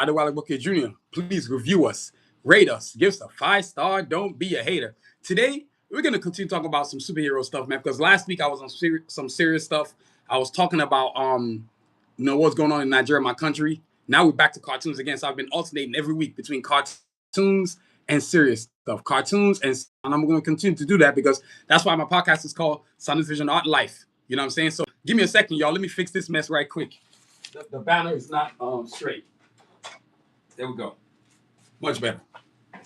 Adewale Booker Jr., please review us, rate us, give us a 5-star. Don't be a hater. Today, we're going to continue talking about some superhero stuff, man, because last week I was on some serious stuff. I was talking about, what's going on in Nigeria, my country. Now we're back to cartoons again. So I've been alternating every week between cartoons and serious stuff. And I'm going to continue to do that because that's why my podcast is called Sanusi Vision Art Life. You know what I'm saying? So give me a second, y'all. Let me fix this mess right quick. The banner is not straight. There we go. Much better.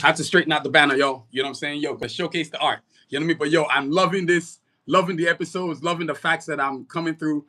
Had to straighten out the banner, y'all. You know what I'm saying? Yo, but showcase the art. You know what I mean? But yo, I'm loving this, loving the episodes, loving the facts that I'm coming through.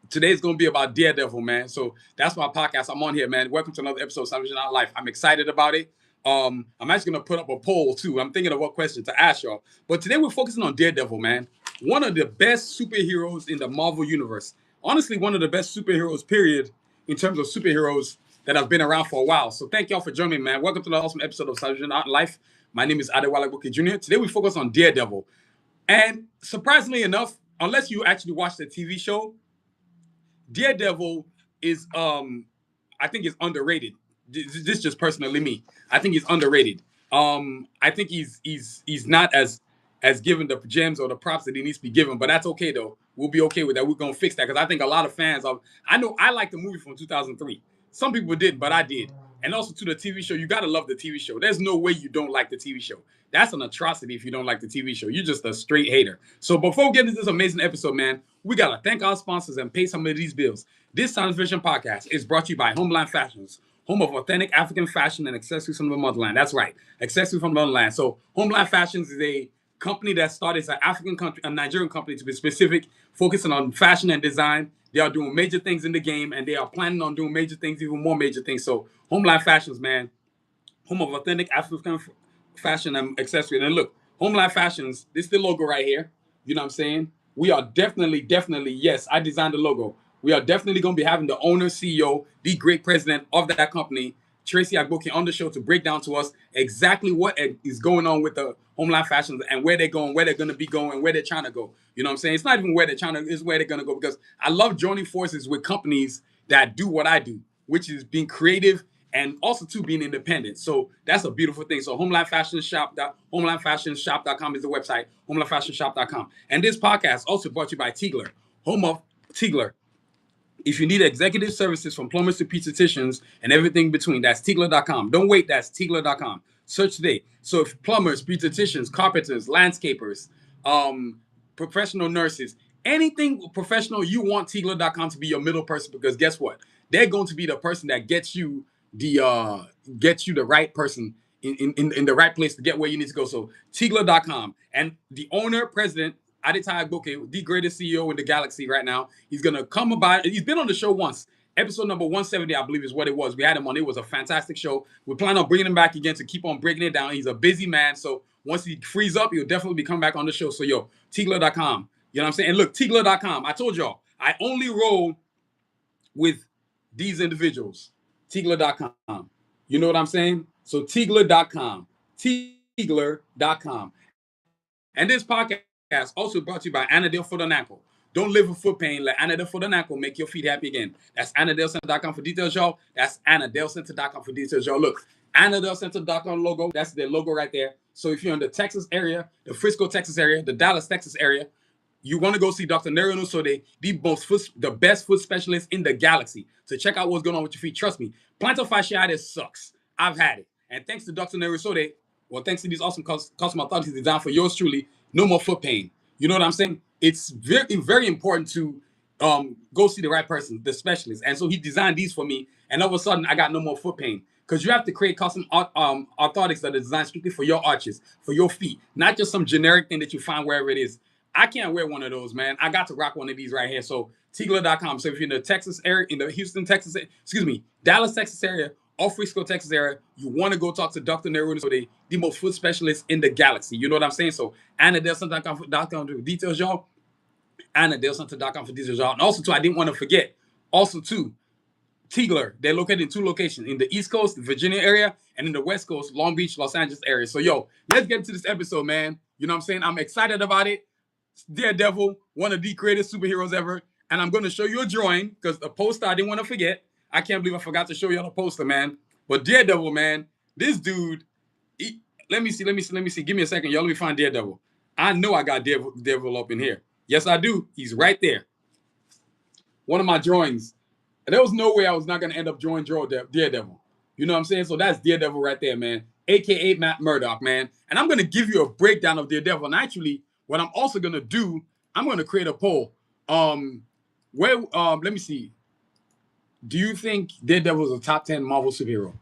Today's gonna be about DareDevil, man. So that's my podcast. I'm on here, man. Welcome to another episode of Salvation Our Life. I'm excited about it. I'm actually gonna put up a poll too. I'm thinking of what question to ask y'all. But today we're focusing on DareDevil, man. One of the best superheroes in the Marvel universe. Honestly, one of the best superheroes, period, in terms of superheroes that have been around for a while. So thank y'all for joining me, man. Welcome to the awesome episode of Salvation Our Life. My name is Adewale Booker Jr. Today we focus on DareDevil. And surprisingly enough, unless you actually watch the TV show, DareDevil is, I think, is underrated. This is just personally me. I think he's underrated. I think he's not as given the gems or the props that he needs to be given, but that's okay though. We'll be okay with that. We're gonna fix that because I think a lot of fans of. I know I like the movie from 2003. Some people didn't, but I did. And also to the TV show, you gotta love the TV show. There's no way you don't like the TV show. That's an atrocity if you don't like the TV show. You're just a straight hater. So before we get into this amazing episode, man, we gotta thank our sponsors and pay some of these bills. This Science Vision podcast is brought to you by Homeland Fashions, home of authentic African fashion and accessories from the motherland. That's right, accessories from the motherland. So Homeland Fashions is a company that started as an African country, a Nigerian company to be specific, focusing on fashion and design. They are doing major things in the game, and they are planning on doing major things, even more major things. So Homeland Fashions, man, home of authentic African fashion and accessories. And look, Homeland Fashions, this is the logo right here. You know what I'm saying? We are definitely, yes, I designed the logo. We are definitely going to be having the owner, CEO, the great president of that company, Tracy Agboki, on the show to break down to us exactly what is going on with the Homeland Fashions and where they're going, where they're going to be going, and where they're trying to go. You know what I'm saying? It's not even where they're trying to, it's where they're going to go, because I love joining forces with companies that do what I do, which is being creative and also too being independent. So that's a beautiful thing. So homelandfashionshop.com is the website, homelandfashionshop.com. And this podcast also brought to you by Tigler, home of Tigler. If you need executive services from plumbers to pediatricians and everything between, that's Tigler.com. Don't wait, that's Tigler.com. Search today. So if plumbers, pediatricians, carpenters, landscapers, professional nurses, anything professional, you want Tigler.com to be your middle person, because guess what? They're going to be the person that gets you the right person in the right place to get where you need to go. So Tigler.com. And the owner, president, Aditya Agboke, the greatest CEO in the galaxy right now. He's going to come about. He's been on the show once. Episode number 170, I believe, is what it was. We had him on. It was a fantastic show. We plan on bringing him back again to keep on breaking it down. He's a busy man. So once he frees up, he'll definitely be coming back on the show. So, yo, Tigler.com. You know what I'm saying? And look, Tigler.com. I told y'all, I only roll with these individuals. Tigler.com. You know what I'm saying? So Tigler.com. Tigler.com. And this podcast also brought to you by Anadil Foot and Ankle. Don't live with foot pain. Let Anadil Foot and Ankle make your feet happy again. That's AnadilCenter.com for details, y'all. That's AnadilCenter.com for details, y'all. Look, AnadilCenter.com logo. That's their logo right there. So if you're in the Texas area, the Frisco, Texas area, the Dallas, Texas area, you want to go see Dr. Nero Nusode, the best foot specialist in the galaxy. So check out what's going on with your feet. Trust me, plantar fasciitis sucks. I've had it. And thanks to Dr. Nero Nusode, well, thanks to these awesome custom authorities designed for yours truly, no more foot pain. You know what I'm saying? It's very, very important to go see the right person, the specialist. And so he designed these for me. And all of a sudden, I got no more foot pain. Because you have to create custom orthotics that are designed strictly for your arches, for your feet. Not just some generic thing that you find wherever it is. I can't wear one of those, man. I got to rock one of these right here. So Tigler.com. So if you're in the Texas area, in the Houston, Texas, Dallas, Texas area, or Frisco, Texas area, you want to go talk to Dr. Neruna, so the most foot specialist in the galaxy. You know what I'm saying? So AnnaDelCenter.com for details, y'all. AnnaDelCenter.com for details, y'all. And also, too, I didn't want to forget, also, too, Tigler, they're located in 2 locations, in the East Coast, the Virginia area, and in the West Coast, Long Beach, Los Angeles area. So, yo, let's get into this episode, man. You know what I'm saying? I'm excited about it. DareDevil, one of the greatest superheroes ever. and I'm going to show you a drawing because the poster I didn't want to forget. I can't believe I forgot to show you the poster, man. But Daredevil, man, this dude. Let me see. Give me a second, y'all. Let me find Daredevil. I know I got Daredevil up in here. Yes, I do. He's right there. One of my drawings. And there was no way I was not going to end up drawing Daredevil. You know what I'm saying? So that's Daredevil right there, man. AKA Matt Murdock, man. And I'm going to give you a breakdown of Daredevil. And actually, what I'm also going to do, I'm going to create a poll. Let me see. Do you think Daredevil is a top 10 Marvel superhero?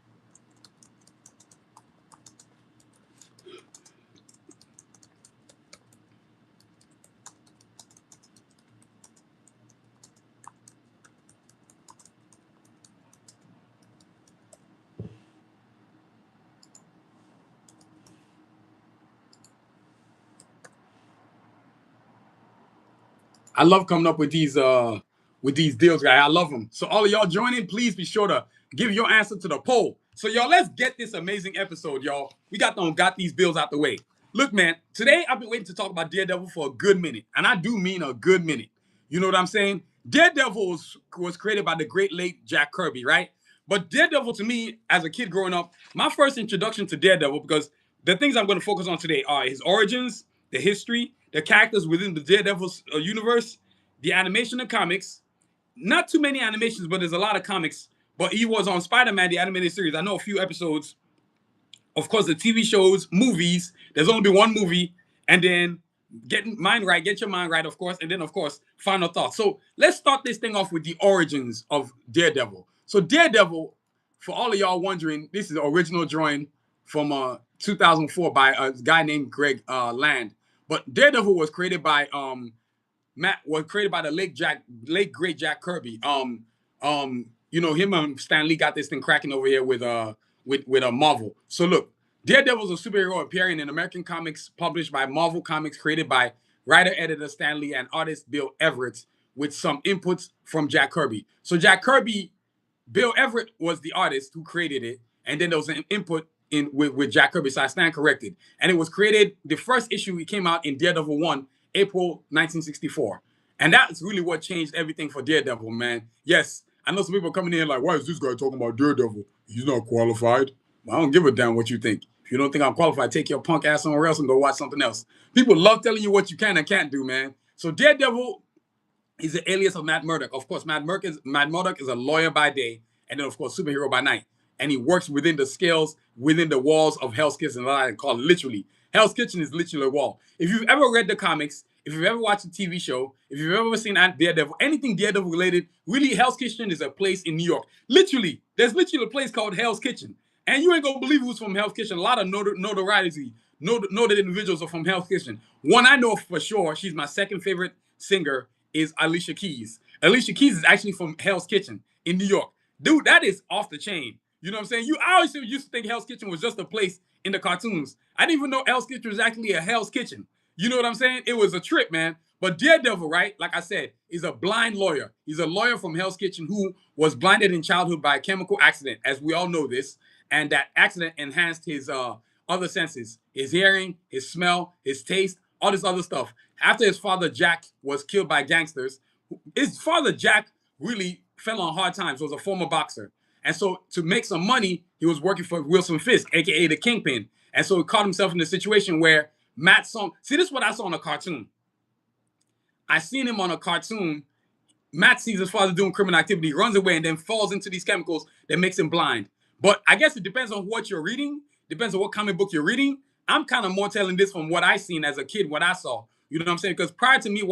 I love coming up with these deals, guys. I love them. So all of y'all joining, please be sure to give your answer to the poll. So y'all, let's get this amazing episode, y'all. We got these bills out the way. Look, man, today I've been waiting to talk about Daredevil for a good minute, and I do mean a good minute. You know what I'm saying? Daredevil was created by the great late Jack Kirby, right? But Daredevil, to me, as a kid growing up, my first introduction to Daredevil, because the things I'm going to focus on today are his origins, the history, the characters within the Daredevil universe, the animation and comics. Not too many animations, but there's a lot of comics. But he was on Spider-Man, the animated series. I know a few episodes. Of course, the TV shows, movies. There's only been one movie. And then get your mind right, of course. And then, of course, final thoughts. So let's start this thing off with the origins of Daredevil. So Daredevil, for all of y'all wondering, this is the original drawing from 2004 by a guy named Greg Land. But Daredevil was created by the late great Jack Kirby. Him and Stan Lee got this thing cracking over here with Marvel. So look, Daredevil is a superhero appearing in American comics published by Marvel Comics, created by writer-editor Stan Lee and artist Bill Everett, with some inputs from Jack Kirby. So Jack Kirby, Bill Everett was the artist who created it, and then there was an input in with Jack Kirby, so I stand corrected. And it was created, the first issue, it came out in Daredevil 1, April 1964. And that's really what changed everything for Daredevil, man. Yes, I know some people are coming in like, why is this guy talking about Daredevil? He's not qualified. Well, I don't give a damn what you think. If you don't think I'm qualified, take your punk ass somewhere else and go watch something else. People love telling you what you can and can't do, man. So Daredevil is the alias of Matt Murdock. Of course, Matt Murdock is a lawyer by day, and then, of course, superhero by night. And he works within the scales, within the walls of Hell's Kitchen. I call it literally. Hell's Kitchen is literally a wall. If you've ever read the comics, if you've ever watched a TV show, if you've ever seen Daredevil, anything Daredevil related, really, Hell's Kitchen is a place in New York. Literally, there's literally a place called Hell's Kitchen. And you ain't gonna believe who's from Hell's Kitchen. A lot of notoriety, noted individuals are from Hell's Kitchen. One I know for sure, she's my second favorite singer, is Alicia Keys. Alicia Keys is actually from Hell's Kitchen in New York. Dude, that is off the chain. You know what I'm saying? I always used to think Hell's Kitchen was just a place in the cartoons. I didn't even know Hell's Kitchen was actually a Hell's Kitchen. You know what I'm saying? It was a trip, man. But Daredevil, right, like I said, is a blind lawyer. He's a lawyer from Hell's Kitchen who was blinded in childhood by a chemical accident, as we all know this. And that accident enhanced his other senses, his hearing, his smell, his taste, all this other stuff. After his father, Jack, was killed by gangsters, his father, Jack, really fell on hard times, was a former boxer. And so to make some money, he was working for Wilson Fisk, a.k.a. the Kingpin. And so he caught himself in a situation where Matt saw... See, this is what I saw on a cartoon. I seen him on a cartoon. Matt sees his father doing criminal activity, runs away, and then falls into these chemicals that makes him blind. But I guess it depends on what you're reading. Depends on what comic book you're reading. I'm kind of more telling this from what I seen as a kid, what I saw. You know what I'm saying? Because prior to me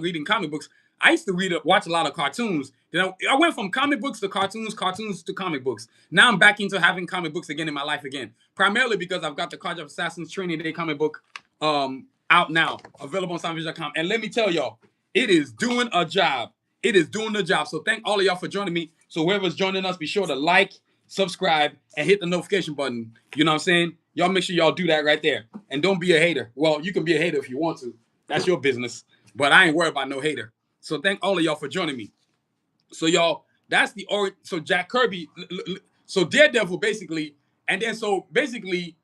reading comic books, I used to watch a lot of cartoons. Then I went from comic books to cartoons, cartoons to comic books. Now I'm back into having comic books again in my life again. Primarily because I've got the College of Assassins Training Day comic book out now, available on soundvision.com. And let me tell y'all, it is doing a job. It is doing the job. So thank all of y'all for joining me. So whoever's joining us, be sure to like, subscribe, and hit the notification button. You know what I'm saying? Y'all make sure y'all do that right there. And don't be a hater. Well, you can be a hater if you want to. That's your business. But I ain't worried about no hater. So thank all of y'all for joining me. So y'all, that's the origin. So Jack Kirby, so Daredevil basically, and then so basically,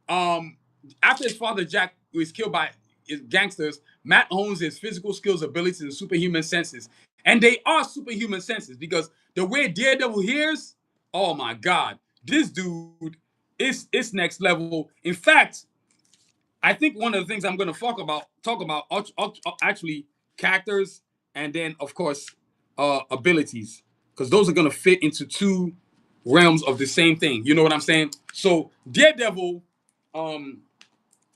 after his father Jack was killed by his gangsters, Matt owns his physical skills, abilities, and superhuman senses. And they are superhuman senses because the way Daredevil hears, oh my God, this dude is next level. In fact, I think one of the things I'm going to talk about actually characters and then of course abilities, because those are going to fit into two realms of the same thing. You know what I'm saying? So Daredevil, um,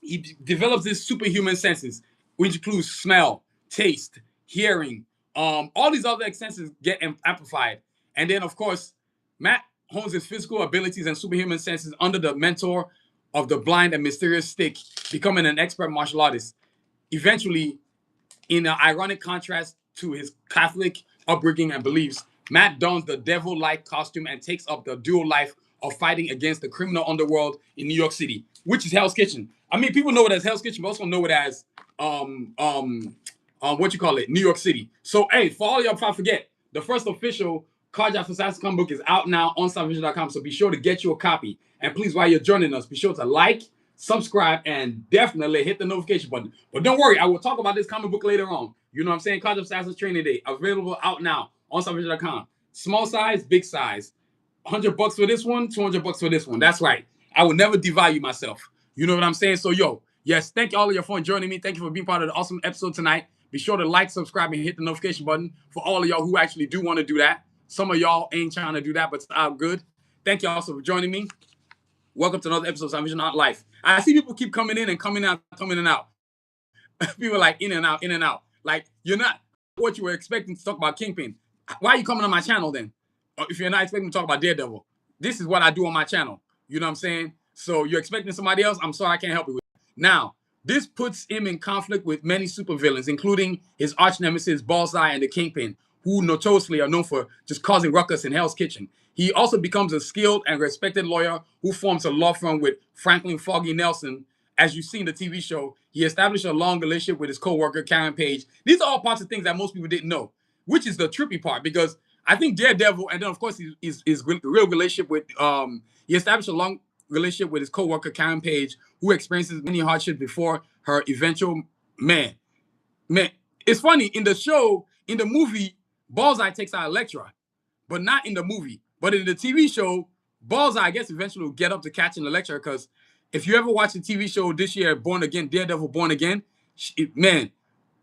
he develops these superhuman senses, which includes smell, taste, hearing. All these other senses get amplified, and then of course, Matt hones his physical abilities and superhuman senses under the mentor of the blind and mysterious Stick, becoming an expert martial artist. Eventually, in an ironic contrast to his Catholic upbringing and beliefs, Matt dons the devil-like costume and takes up the dual life of fighting against the criminal underworld in New York City, which is Hell's Kitchen. I mean, people know it as Hell's Kitchen, but also know it as what you call it, New York City. So, hey, for all y'all, if I forget, the first official Carjack for Assassin comic book is out now on salvation.com. So be sure to get you a copy. And please, while you're joining us, be sure to like, subscribe, and definitely hit the notification button. But don't worry, I will talk about this comic book later on. You know what I'm saying? Carjack for Assassin Training Day, available out now on salvation.com. Small size, big size. $100 for this one, $200 for this one. That's right. I will never devalue myself. You know what I'm saying? So, yo, yes, thank you all of you for joining me. Thank you for being part of the awesome episode tonight. Be sure to like, subscribe, and hit the notification button for all of y'all who actually do want to do that. Some of y'all ain't trying to do that, but I'm good. Thank you also for joining me. Welcome to another episode of Salvation Art Life. I see people keep coming in and coming out, coming in and out. People like in and out, in and out. Like, you're not what you were expecting to talk about Kingpin. Why are you coming on my channel then? If you're not expecting to talk about Daredevil, this is what I do on my channel. You know what I'm saying? So you're expecting somebody else? I'm sorry, I can't help you with it. Now, this puts him in conflict with many supervillains, including his arch nemesis, Bullseye, and the Kingpin, who notoriously are known for just causing ruckus in Hell's Kitchen. He also becomes a skilled and respected lawyer who forms a law firm with Franklin Foggy Nelson. As you see in the TV show, he established a long relationship with his co-worker, Karen Page. These are all parts of things that most people didn't know, which is the trippy part, because I think Daredevil, and then of course his real relationship with, he established a long relationship with his co-worker, Karen Page, who experiences many hardships before her eventual man. It's funny, in the show, in the movie, Bullseye takes out Elektra, but not in the movie. But in the TV show, Bullseye, I guess, eventually will get up to catching Elektra, because if you ever watch the TV show this year, Born Again, Daredevil Born Again, man,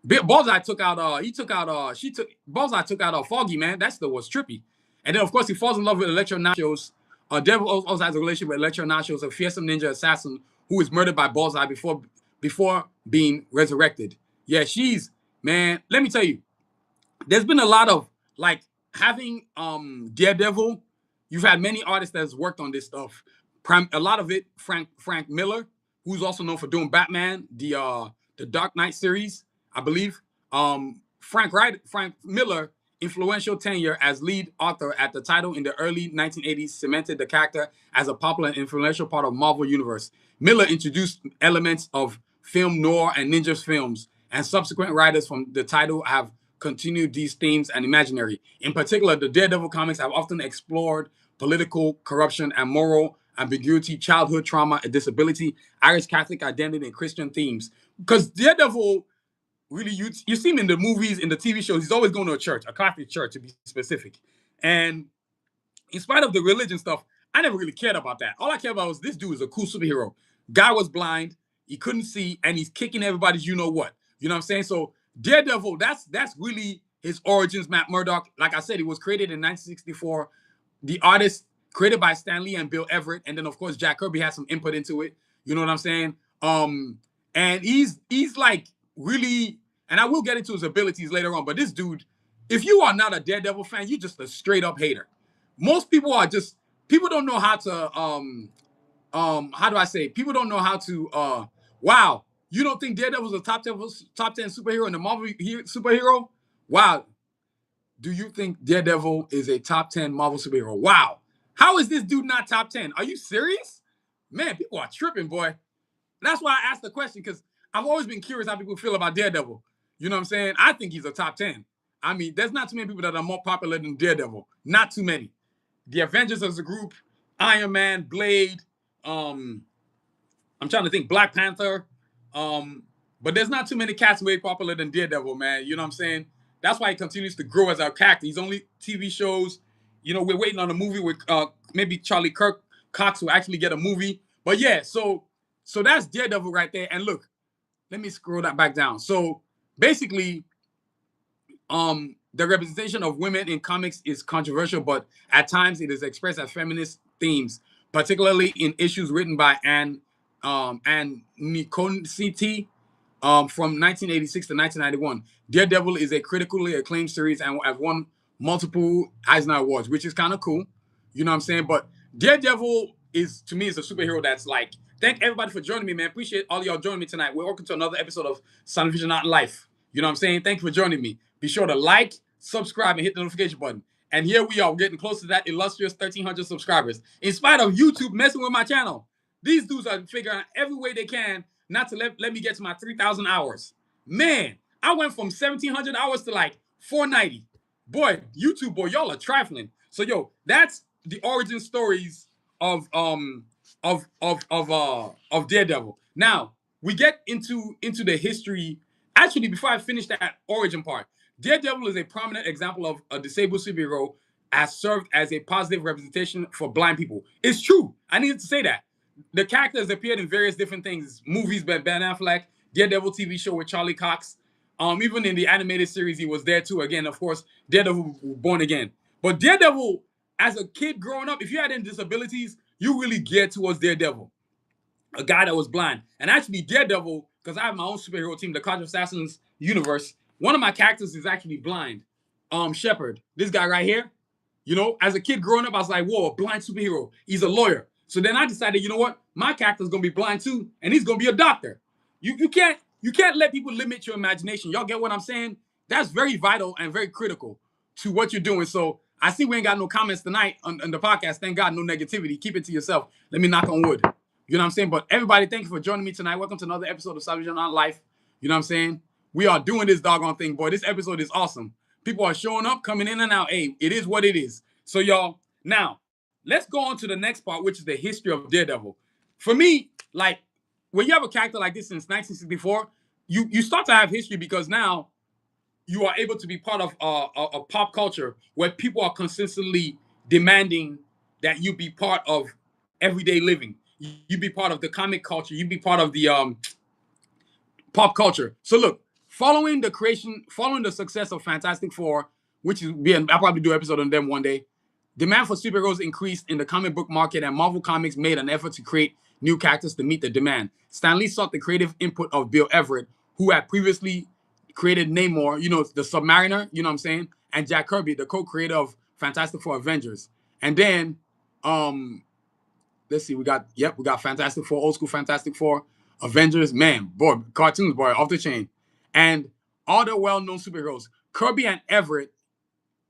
Bullseye took out Bullseye took out Foggy, man. That's the was trippy. And then of course he falls in love with Electro Nachos. Devil also has a relationship with Electro Nachos, a fearsome ninja assassin who is murdered by Bullseye before being resurrected. Yeah, she's, man, let me tell you, there's been a lot of like having Daredevil. You've had many artists that's worked on this stuff. A lot of it, Frank Miller, who's also known for doing Batman, the Dark Knight series, I believe. Frank Miller, influential tenure as lead author at the title in the early 1980s, cemented the character as a popular and influential part of Marvel Universe. Miller introduced elements of film noir and ninja films, and subsequent writers from the title have continued these themes and imaginary. In particular, the Daredevil comics have often explored political corruption and moral ambiguity, childhood trauma and disability, Irish Catholic identity, and Christian themes. Because Daredevil, really, you see him in the movies, in the TV shows, he's always going to a church, a Catholic church to be specific. And in spite of the religion stuff, I never really cared about that. All I cared about was this dude is a cool superhero. Guy was blind, he couldn't see, and he's kicking everybody's you know what. You know what I'm saying? So Daredevil, that's really his origins. Matt Murdock, like I said, he was created in 1964. The artist created by Stan Lee and Bill Everett, and then of course Jack Kirby has some input into it. You know what I'm saying? And he's like really, and I will get into his abilities later on. But this dude, if you are not a Daredevil fan, you're just a straight up hater. Most people are just, people don't know how to how do I say? People don't know how to wow, you don't think Daredevil's a top 10 superhero in the Marvel superhero? Wow. Do you think Daredevil is a top 10 Marvel superhero? Wow. How is this dude not top 10? Are you serious? Man, people are tripping, boy. That's why I asked the question, because I've always been curious how people feel about Daredevil. You know what I'm saying? I think he's a top 10. I mean, there's not too many people that are more popular than Daredevil. Not too many. The Avengers as a group, Iron Man, Blade, I'm trying to think, Black Panther. But there's not too many cats way popular than Daredevil, man. You know what I'm saying? that's why he continues to grow as our character. He's only TV shows. We're waiting on a movie with maybe Charlie Cox will actually get a movie. But yeah, so that's Daredevil right there. And look, let me scroll that back down. So basically, the representation of women in comics is controversial, but at times it is expressed as feminist themes, particularly in issues written by Anne Niconciti from 1986 to 1991. Daredevil is a critically acclaimed series and has won multiple Eisner Awards, which is kind of cool. You know what I'm saying? But Daredevil to me, is a superhero that's like, thank everybody for joining me, man. Appreciate all y'all joining me tonight. We're welcome to another episode of Sound Vision Not Life. You know what I'm saying? Thank you for joining me. Be sure to like, subscribe, and hit the notification button. And here we are, we're getting close to that illustrious 1,300 subscribers. In spite of YouTube messing with my channel, these dudes are figuring out every way they can not to let me get to my 3,000 hours. Man, I went from 1,700 hours to like 490. Boy, YouTube, boy, y'all are trifling. So, yo, that's the origin stories of Daredevil. Now, we get into the history. Actually, before I finish that origin part, Daredevil is a prominent example of a disabled superhero has served as a positive representation for blind people. It's true. I needed to say that. The character has appeared in various different things. Movies by Ben Affleck, Daredevil TV show with Charlie Cox. Even in the animated series, he was there too. Again, of course, Daredevil Born Again. But Daredevil, as a kid growing up, if you had any disabilities, you really geared towards Daredevil. A guy that was blind. And actually, Daredevil, because I have my own superhero team, the College of Assassins universe, one of my characters is actually blind. Shepard, this guy right here. As a kid growing up, I was like, whoa, a blind superhero. He's a lawyer. So then I decided, you know what? My character's gonna be blind too, and he's gonna be a doctor. You can't let people limit your imagination. Y'all get what I'm saying? That's very vital and very critical to what you're doing. So I see we ain't got no comments tonight on the podcast. Thank God, no negativity. Keep it to yourself. Let me knock on wood. You know what I'm saying? But everybody, thank you for joining me tonight. Welcome to another episode of Salvation on Life. You know what I'm saying? We are doing this doggone thing, boy. This episode is awesome. People are showing up, coming in and out. Hey, it is what it is. So y'all, now, let's go on to the next part, which is the history of Daredevil. For me, like, when you have a character like this since 1964, you start to have history because now you are able to be part of a pop culture where people are consistently demanding that you be part of everyday living. You be part of the comic culture. You be part of the pop culture. So look, following the success of Fantastic Four, which is, I'll probably do an episode on them one day, demand for superheroes increased in the comic book market, and Marvel Comics made an effort to create new characters to meet the demand. Stan Lee sought the creative input of Bill Everett, who had previously created Namor, the Submariner, you know what I'm saying, and Jack Kirby, the co-creator of Fantastic Four Avengers. And then, let's see, we got Fantastic Four, old school Fantastic Four, Avengers, man, boy, cartoons, boy, off the chain. And all the well-known superheroes. Kirby and Everett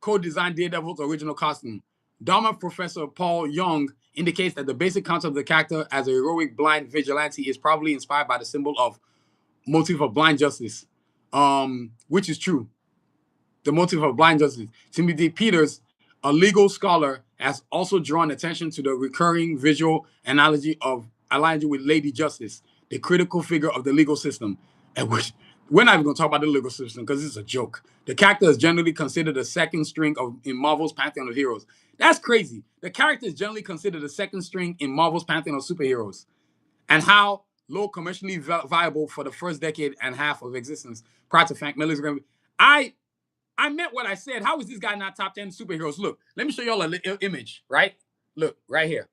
co-designed Daredevil's original costume. Dharma Professor Paul Young indicates that the basic concept of the character as a heroic blind vigilante is probably inspired by the symbol of motif of blind justice, which is true. The motif of blind justice. Timothy Peters, a legal scholar, has also drawn attention to the recurring visual analogy with Lady Justice, the critical figure of the legal system, at which we're not even going to talk about the legal system because it's a joke. The character is generally considered the second string in Marvel's pantheon of heroes. That's crazy. The character is generally considered the second string in Marvel's pantheon of superheroes, and how low commercially viable for the first decade and a half of existence prior to Frank Miller's. I meant what I said. How is this guy not top 10 superheroes? Look, let me show y'all an image, right? Look, right here.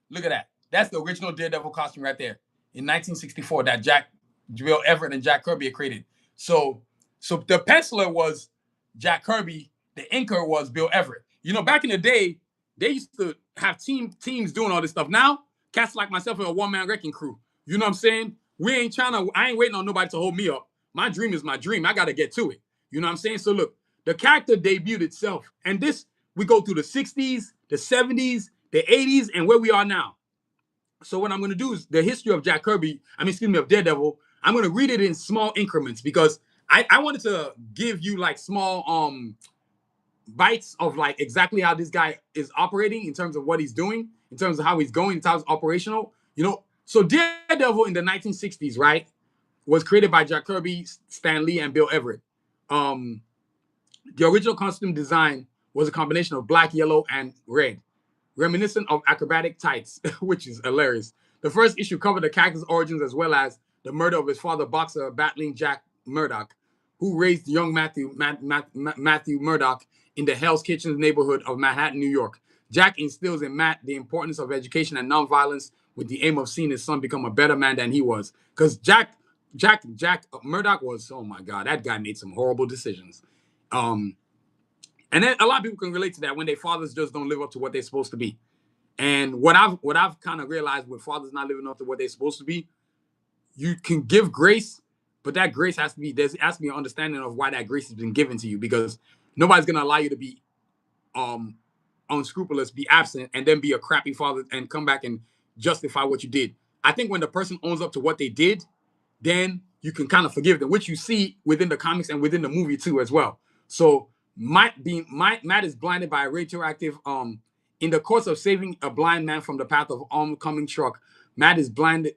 Look at that. That's the original Daredevil costume right there in 1964 that Bill Everett and Jack Kirby had created. So the penciler was Jack Kirby. The inker was Bill Everett. Back in the day, they used to have teams doing all this stuff. Now, cats like myself are a one-man wrecking crew. You know what I'm saying? I ain't waiting on nobody to hold me up. My dream is my dream. I got to get to it. You know what I'm saying? So look, the character debuted itself. And this, we go through the 60s, the 70s, the 80s, and where we are now. So what I'm going to do is the history of of Daredevil. I'm going to read it in small increments because I wanted to give you like small bites of like exactly how this guy is operating in terms of what he's doing, in terms of how he's going, in terms of operational. So Daredevil in the 1960s, right, was created by Jack Kirby, Stan Lee, and Bill Everett. The original costume design was a combination of black, yellow, and red, reminiscent of acrobatic tights, which is hilarious. The first issue covered the character's origins as well as the murder of his father, boxer battling Jack Murdock, who raised young Matthew Murdock in the Hell's Kitchen neighborhood of Manhattan, New York. Jack instills in Matt the importance of education and nonviolence with the aim of seeing his son become a better man than he was. Because Jack Murdock was, oh my God, that guy made some horrible decisions. And then a lot of people can relate to that when their fathers just don't live up to what they're supposed to be. And what I've kind of realized with fathers not living up to what they're supposed to be, you can give grace, but that grace has to be, there has to be an understanding of why that grace has been given to you, because nobody's gonna allow you to be unscrupulous, be absent, and then be a crappy father and come back and justify what you did. I think when the person owns up to what they did, then you can kind of forgive them, which you see within the comics and within the movie too as well. So Matt is blinded by a radioactive in the course of saving a blind man from the path of oncoming truck. Matt is blinded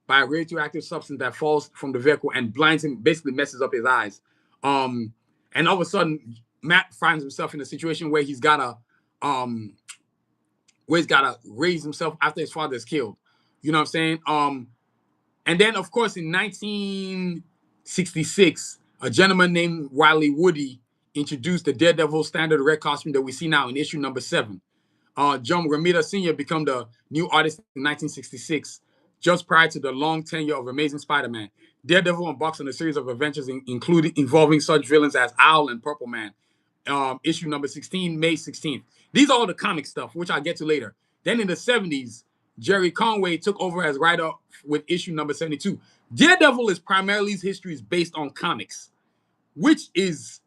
by a radioactive substance that falls from the vehicle and blinds him, basically messes up his eyes. And all of a sudden Matt finds himself in a situation where he's gotta raise himself after his father is killed. You know what I'm saying? And then, of course, in 1966, a gentleman named Wiley Woody introduced the Daredevil standard red costume that we see now in issue number 7. John Romita Sr. became the new artist in 1966, just prior to the long tenure of Amazing Spider-Man. Daredevil embarks on a series of adventures involving such villains as Owl and Purple Man. Issue number 16, May 16th. These are all the comic stuff, which I'll get to later. Then in the 70s, Jerry Conway took over as writer with issue number 72. Daredevil is primarily his history is based on comics, which is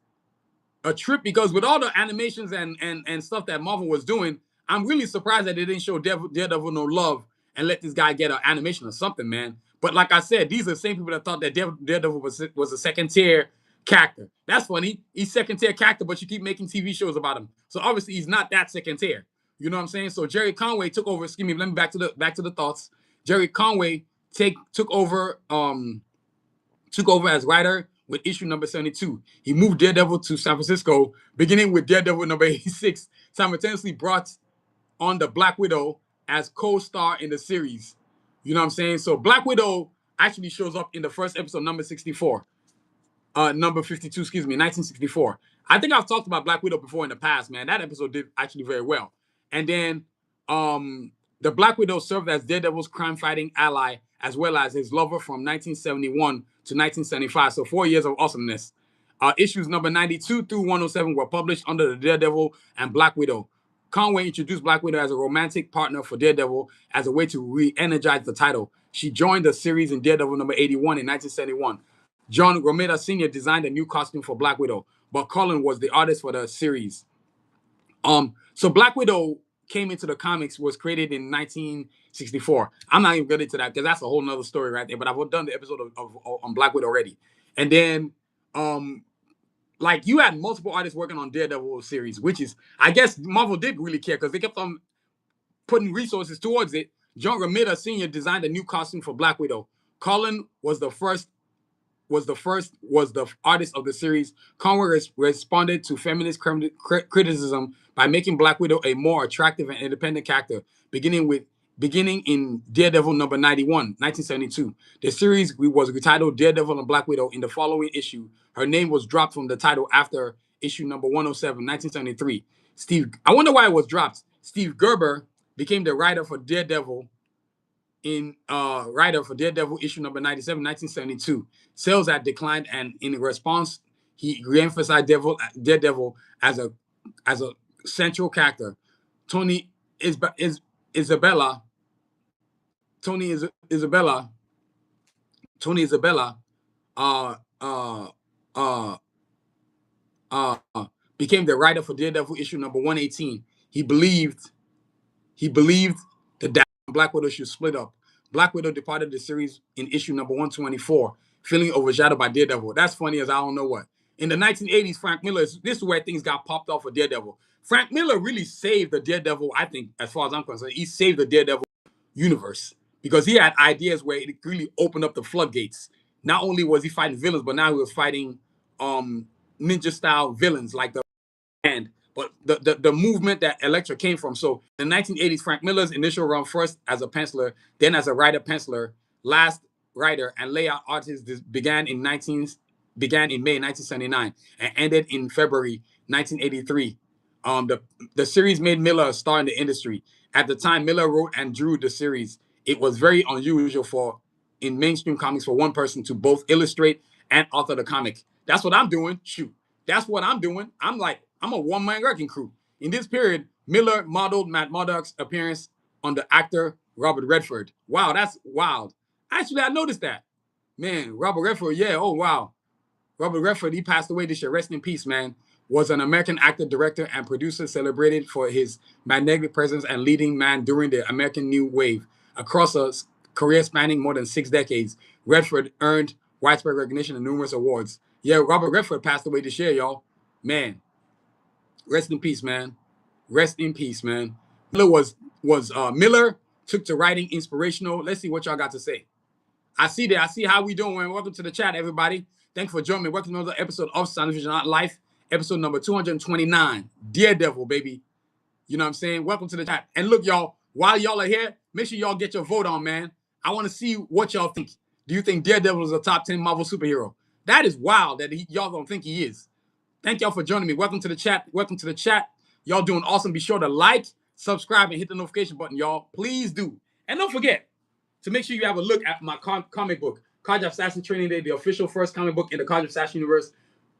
a trip because with all the animations and stuff that Marvel was doing, I'm really surprised that they didn't show Daredevil no love and let this guy get an animation or something, man. But like I said, these are the same people that thought that Daredevil was a second tier character. That's funny. He's second tier character, but you keep making TV shows about him. So obviously he's not that second tier. You know what I'm saying? So Jerry Conway took over. Excuse me. Let me back to the thoughts. Jerry Conway took over as writer with issue number 72. He moved Daredevil to San Francisco, beginning with Daredevil number 86. Simultaneously brought on the Black Widow as co-star in the series. You know what I'm saying? So Black Widow actually shows up in the first episode, number 64. Number 52, excuse me, 1964. I think I've talked about Black Widow before in the past, man. That episode did actually very well. And then the Black Widow served as Daredevil's crime-fighting ally, as well as his lover from 1971 to 1975. So 4 years of awesomeness. Issues number 92 through 107 were published under the Daredevil and Black Widow. Conway introduced Black Widow as a romantic partner for Daredevil as a way to re-energize the title. She joined the series in Daredevil number 81 in 1971. John Romita Sr. designed a new costume for Black Widow, but Cullen was the artist for the series. So Black Widow came into the comics, was created in 1964. I'm not even getting into that because that's a whole nother story right there, but I've done the episode on Black Widow already. And then, like you had multiple artists working on Daredevil series, which is, I guess Marvel did really care because they kept on putting resources towards it. John Romita Sr. designed a new costume for Black Widow. Cullen was the artist of the series. Conway responded to feminist criticism by making Black Widow a more attractive and independent character, beginning in Daredevil number 91, 1972. The series was retitled Daredevil and Black Widow. In the following issue, her name was dropped from the title after issue number 107, 1973. I wonder why it was dropped. Steve Gerber became the writer for Daredevil issue number 97, 1972. Sales had declined, and in response, he re-emphasized Daredevil as a central character. Tony Isabella became the writer for Daredevil issue number 118. He believed that Black Widow should split up. Black Widow departed the series in issue number 124, feeling overshadowed by Daredevil. That's funny as I don't know what. In the 1980s, Frank Miller, this is where things got popped off for Daredevil. Frank Miller really saved the Daredevil, I think, as far as I'm concerned. He saved the Daredevil universe because he had ideas where it really opened up the floodgates. Not only was he fighting villains, but now he was fighting ninja style villains like the hand, but the movement that Elektra came from. So in the 1980s, Frank Miller's initial run, first as a penciler, then as a writer penciler, last writer and layout artist, began in May 1979 and ended in February 1983. The series made Miller a star in the industry. At the time Miller wrote and drew the series, it was very unusual for in mainstream comics for one person to both illustrate and author the comic. That's what I'm doing. Shoot. That's what I'm doing. I'm a one-man wrecking crew. In this period, Miller modeled Matt Murdock's appearance on the actor Robert Redford. Wow, that's wild. Actually, I noticed that. Man, Robert Redford, yeah, oh wow. Robert Redford, he passed away this year. Rest in peace, man. Was an American actor, director, and producer celebrated for his magnetic presence and leading man during the American New Wave. Across a career spanning more than 6 decades, Redford earned widespread recognition and numerous awards. Yeah, Robert Redford passed away this year, y'all. Man, rest in peace, man. Rest in peace, man. Miller took to writing inspirational. Let's see what y'all got to say. I see that. I see how we doing. Welcome to the chat, everybody. Thanks for joining me. Welcome to another episode of Sanusi Not Life, episode number 229. DareDevil, baby. You know what I'm saying? Welcome to the chat. And look, y'all, while y'all are here, make sure y'all get your vote on, man. I want to see what y'all think. Do you think Daredevil is a top 10 Marvel superhero? That is wild that y'all don't think he is. Thank y'all for joining me. Welcome to the chat. Welcome to the chat. Y'all doing awesome. Be sure to like, subscribe, and hit the notification button, y'all. Please do. And don't forget to make sure you have a look at my comic book, College of Assassin Training Day, the official first comic book in the College of Assassin universe,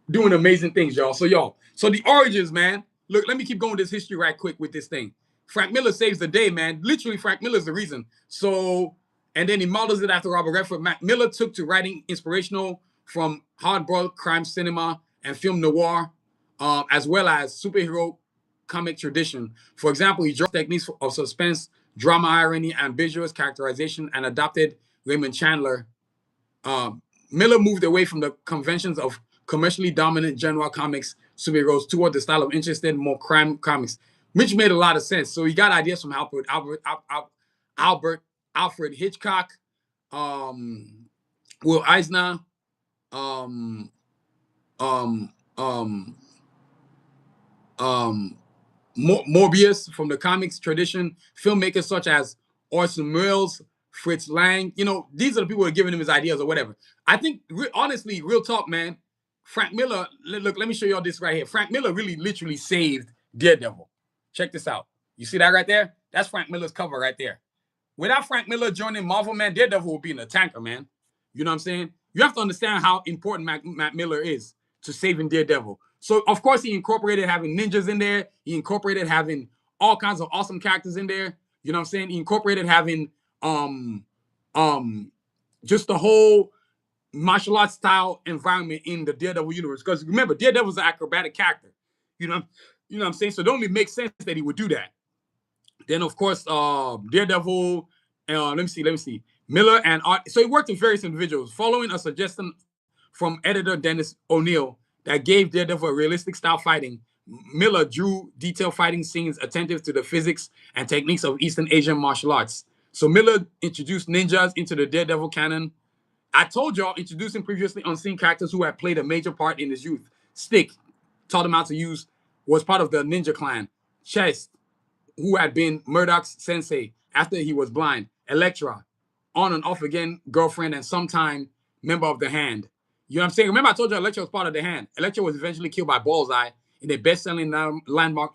doing amazing things, y'all. So the origins, man. Look, let me keep going with this history right quick with this thing. Frank Miller saves the day, man. Literally, Frank Miller's the reason. So, and then he models it after Robert Redford. Matt Miller took to writing inspirational from hard-boiled crime cinema and film noir, as well as superhero comic tradition. For example, he drew techniques of suspense, drama, irony, ambiguous characterization, and adopted Raymond Chandler. Miller moved away from the conventions of commercially dominant genre comics superheroes toward the style of interested, more crime comics, which made a lot of sense. So he got ideas from Alfred Hitchcock, Will Eisner, um, um, um, Morbius from the comics tradition, filmmakers such as Orson Welles, Fritz Lang. You know, these are the people who are giving him his ideas or whatever. I think, honestly, real talk, man, Frank Miller, look, let me show y'all this right here. Frank Miller really literally saved Daredevil. Check this out. You see that right there? That's Frank Miller's cover right there. Without Frank Miller joining Marvel, man, Daredevil would be in a tanker, man. You know what I'm saying? You have to understand how important Matt Miller is to saving Daredevil. So, of course, he incorporated having ninjas in there. He incorporated having all kinds of awesome characters in there. You know what I'm saying? He incorporated having just the whole martial arts style environment in the Daredevil universe. Because remember, Daredevil's an acrobatic character. You know what I'm saying? So it only makes sense that he would do that. Then, of course, Daredevil, let me see, Miller and Art. So he worked with various individuals, following a suggestion from editor Dennis O'Neil that gave Daredevil a realistic style fighting. Miller drew detailed fighting scenes attentive to the physics and techniques of Eastern Asian martial arts. So Miller introduced ninjas into the Daredevil canon. I told y'all, introducing previously unseen characters who had played a major part in his youth. Stick taught him how to use, was part of the ninja clan. Chest, who had been Murdock's sensei after he was blind. Elektra, on and off again girlfriend and sometime member of the Hand. You know what I'm saying? Remember I told you Elektra was part of the Hand. Elektra was eventually killed by Bullseye in a best-selling landmark.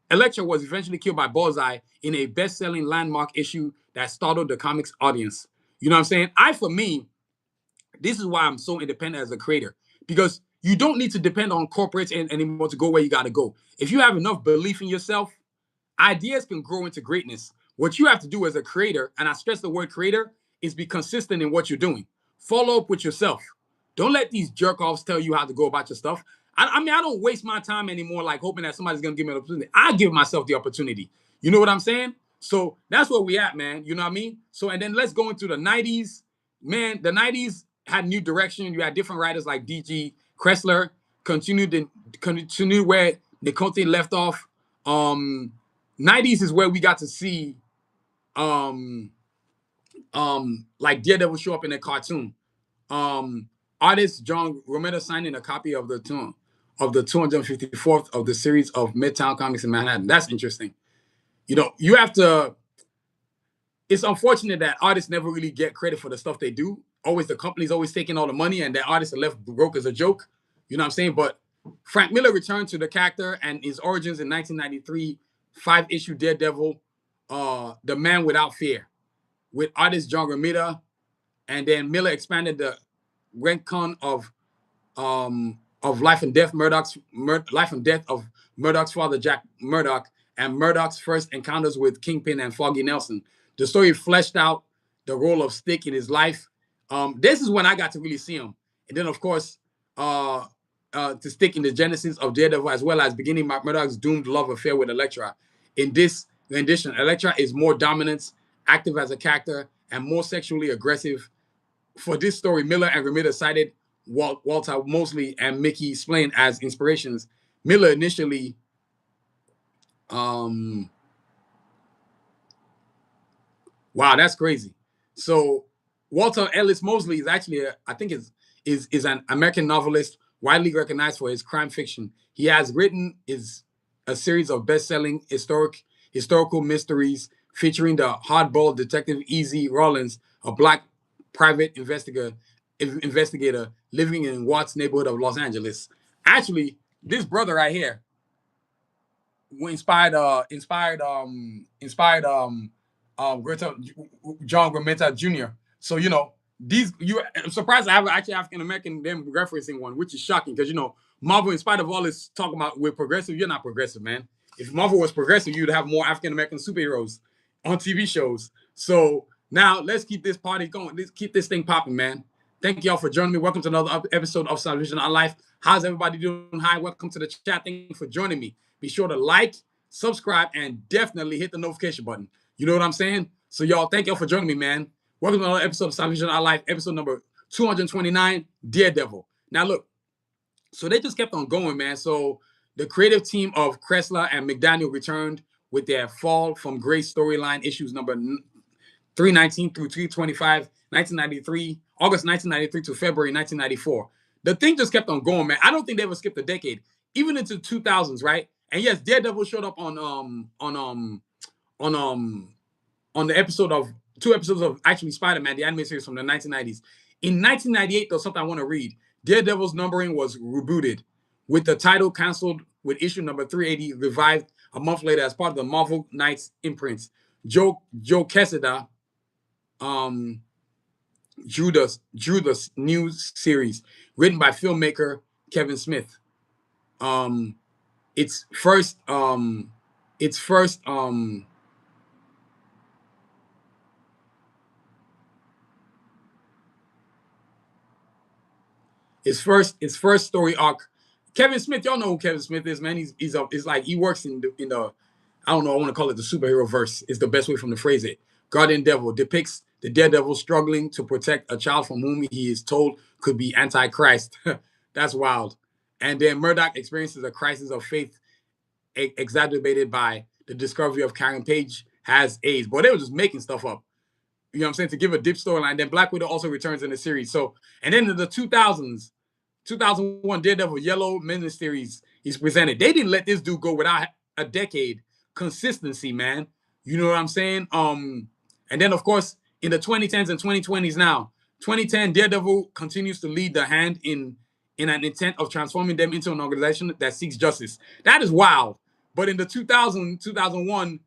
Elektra was eventually killed by Bullseye in a best-selling landmark issue that startled the comics audience. You know what I'm saying? For me, this is why I'm so independent as a creator, because you don't need to depend on corporates anymore to go where you got to go. If you have enough belief in yourself, ideas can grow into greatness. What you have to do as a creator, and I stress the word creator, is be consistent in what you're doing. Follow up with yourself. Don't let these jerk-offs tell you how to go about your stuff. I mean, I don't waste my time anymore like hoping that somebody's going to give me an opportunity. I give myself the opportunity. You know what I'm saying? So that's where we at, man. You know what I mean? So, and then let's go into the 90s. Man, the 90s had new direction. You had different writers like D.G. Kressler, continued where Nicote left off. 90s is where we got to see like Daredevil show up in a cartoon. artist John Romita signing a copy of the 254th of the series of Midtown Comics in Manhattan. That's interesting. You know, you have to. It's unfortunate that artists never really get credit for the stuff they do. Always the company's always taking all the money, and the artists are left broke as a joke. You know what I'm saying? But Frank Miller returned to the character and his origins in 1993, 5-issue Daredevil, The Man Without Fear, with artist John Romita, and then Miller expanded the retcon of life and death of Murdock's father Jack Murdock and Murdock's first encounters with Kingpin and Foggy Nelson. The story fleshed out the role of Stick in his life. This is when I got to really see him, and then of course to Stick in the genesis of Daredevil, as well as beginning Matt Murdock's doomed love affair with Elektra. In this rendition, Elektra is more dominant, active as a character, and more sexually aggressive. For this story, Miller and Romita cited Walter Mosley and Mickey Spillane as inspirations. Miller initially wow, that's crazy. So Walter Ellis Mosley is actually is an American novelist widely recognized for his crime fiction. He has written a series of best-selling historical mysteries featuring the hardball detective E.Z. Rawlins, a black private investigator living in Watts neighborhood of Los Angeles. Actually, this brother right here inspired John Romita Jr. So you know I'm surprised I have actually African American them referencing one, which is shocking because you know Marvel, in spite of all this talking about we're progressive, you're not progressive, man. If Marvel was progressive, you'd have more African American superheroes on TV shows. So now let's keep this party going. Let's keep this thing popping, man. Thank y'all for joining me. Welcome to another episode of Salvation on Life. How's everybody doing? Hi, welcome to the chat. Thank you for joining me. Be sure to like, subscribe, and definitely hit the notification button. You know what I'm saying? So y'all, thank y'all for joining me, man. Welcome to another episode of Salvation on Life, episode number 229, Daredevil. Now look, so they just kept on going, man. So the creative team of Kressler and McDaniel returned with their Fall from Grace storyline issues number 319 through 325, 1993, August 1993 to February 1994. The thing just kept on going, man. I don't think they ever skipped a decade, even into 2000s, right? And yes, Daredevil showed up on the episode of 2 episodes of actually Spider-Man, the anime series from the 1990s. In 1998, though, something I want to read. Daredevil's numbering was rebooted, with the title canceled, with issue number 380 revived a month later as part of the Marvel Knights imprints. Joe Quesada drew the new series, written by filmmaker Kevin Smith. Its first story arc. Kevin Smith, y'all know who Kevin Smith is, man. He's like he works in the I don't know, I want to call it the superhero verse. Is the best way from to phrase it. Guardian Devil depicts the Daredevil struggling to protect a child from whom he is told could be Antichrist. That's wild. And then Murdock experiences a crisis of faith exacerbated by the discovery of Karen Page has AIDS. Boy, they were just making stuff up. You know what I'm saying? To give a deep storyline. Then Black Widow also returns in the series. So, and then in the 2000s, 2001 Daredevil Yellow miniseries he's presented. They didn't let this dude go without a decade consistency, man. You know what I'm saying? And then of course in the 2010s and 2020s now, 2010 Daredevil continues to lead the hand in an intent of transforming them into an organization that seeks justice. That is wild. But in the 2001,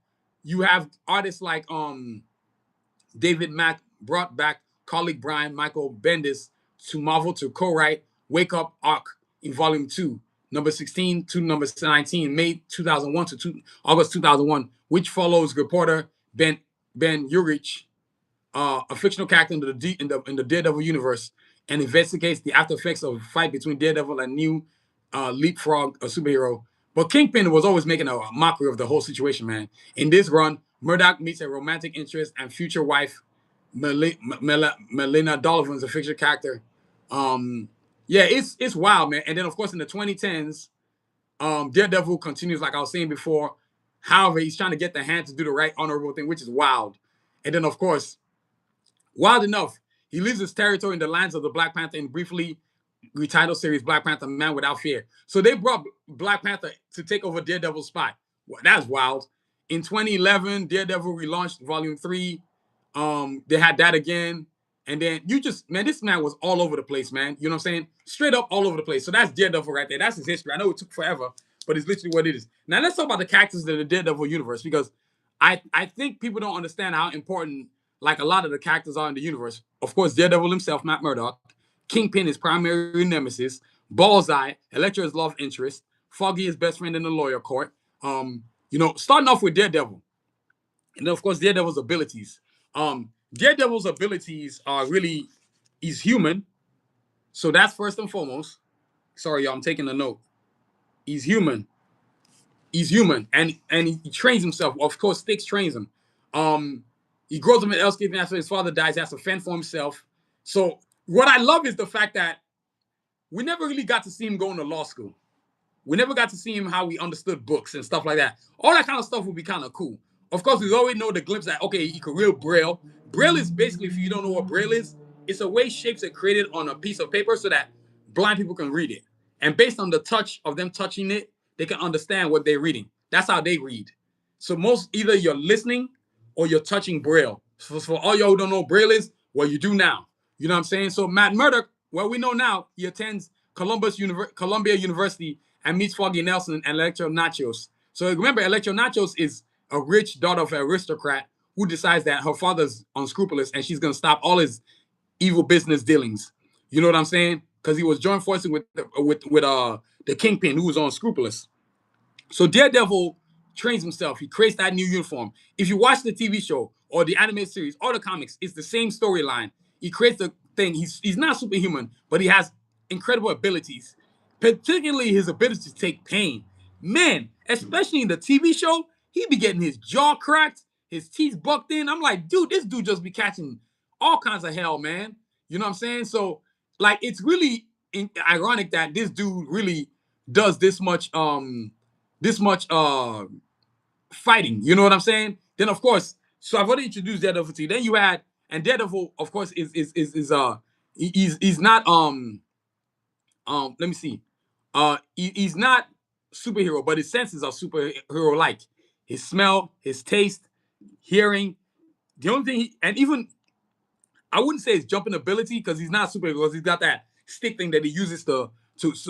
you have artists like David Mack brought back colleague Brian Michael Bendis to Marvel to co-write Wake Up Arc in Volume 2, number 16 to number 19, May 2001 to August 2001, which follows reporter Ben Urich, a fictional character in the Daredevil universe, and investigates the after effects of a fight between Daredevil and new Leapfrog, a superhero. But Kingpin was always making a mockery of the whole situation, man. In this run, Murdock meets a romantic interest and future wife, Melina Dolovan's a fictional character. Yeah, it's wild, man. And then, of course, in the 2010s, Daredevil continues, like I was saying before. However, he's trying to get the hand to do the right honorable thing, which is wild. And then, of course, wild enough, he leaves his territory in the lands of the Black Panther and briefly retitled series Black Panther: Man Without Fear. So they brought Black Panther to take over Daredevil's spot. Well, that's wild. In 2011, Daredevil relaunched Volume 3. They had that again. And then this man was all over the place, man. You know what I'm saying? Straight up all over the place. So that's Daredevil right there. That's his history. I know it took forever, but it's literally what it is. Now let's talk about the characters of the Daredevil universe, because I think people don't understand how important like a lot of the characters are in the universe. Of course, Daredevil himself, Matt Murdock, Kingpin, his primary nemesis, Bullseye, Elektra's love interest, Foggy, his best friend in the lawyer court. Starting off with Daredevil, and then of course Daredevil's abilities. Daredevil's abilities are really, he's human, so that's first and foremost. Sorry, y'all, I'm taking a note. He's human. He's human, and he trains himself. Of course, Styx trains him. He grows up in Elskip after his father dies. He has to fend for himself. So what I love is the fact that we never really got to see him going to law school. We never got to see him how he understood books and stuff like that. All that kind of stuff would be kind of cool. Of course, we always know the glimpse that, okay, he could read Braille. Braille is basically, if you don't know what Braille is, it's a way shapes are created on a piece of paper so that blind people can read it. And based on the touch of them touching it, they can understand what they're reading. That's how they read. So either you're listening or you're touching Braille. So for all y'all who don't know what Braille is, well, you do now. You know what I'm saying? So Matt Murdock, well, we know now, he attends Columbia University and meets Foggy Nelson and Electro Nachos. So remember, Electro Nachos is a rich daughter of an aristocrat who decides that her father's unscrupulous and she's going to stop all his evil business dealings. You know what I'm saying? Because he was joined forces with the Kingpin, who was unscrupulous. So Daredevil trains himself. He creates that new uniform. If you watch the TV show or the animated series or the comics, it's the same storyline. He creates the thing. He's not superhuman, but he has incredible abilities, particularly his ability to take pain. Man, especially in the TV show, he be getting his jaw cracked, his teeth bucked in. I'm like, dude, this dude just be catching all kinds of hell, man. You know what I'm saying? So, like, it's really ironic that this dude really does this much fighting. You know what I'm saying? Then of course, so I've already introduced Daredevil to you. Then you had, and Daredevil, of course, he's not let me see. He's not superhero, but his senses are superhero like. His smell, his taste, hearing. The only thing and even I wouldn't say his jumping ability, because he's not superhero, because he's got that stick thing that he uses to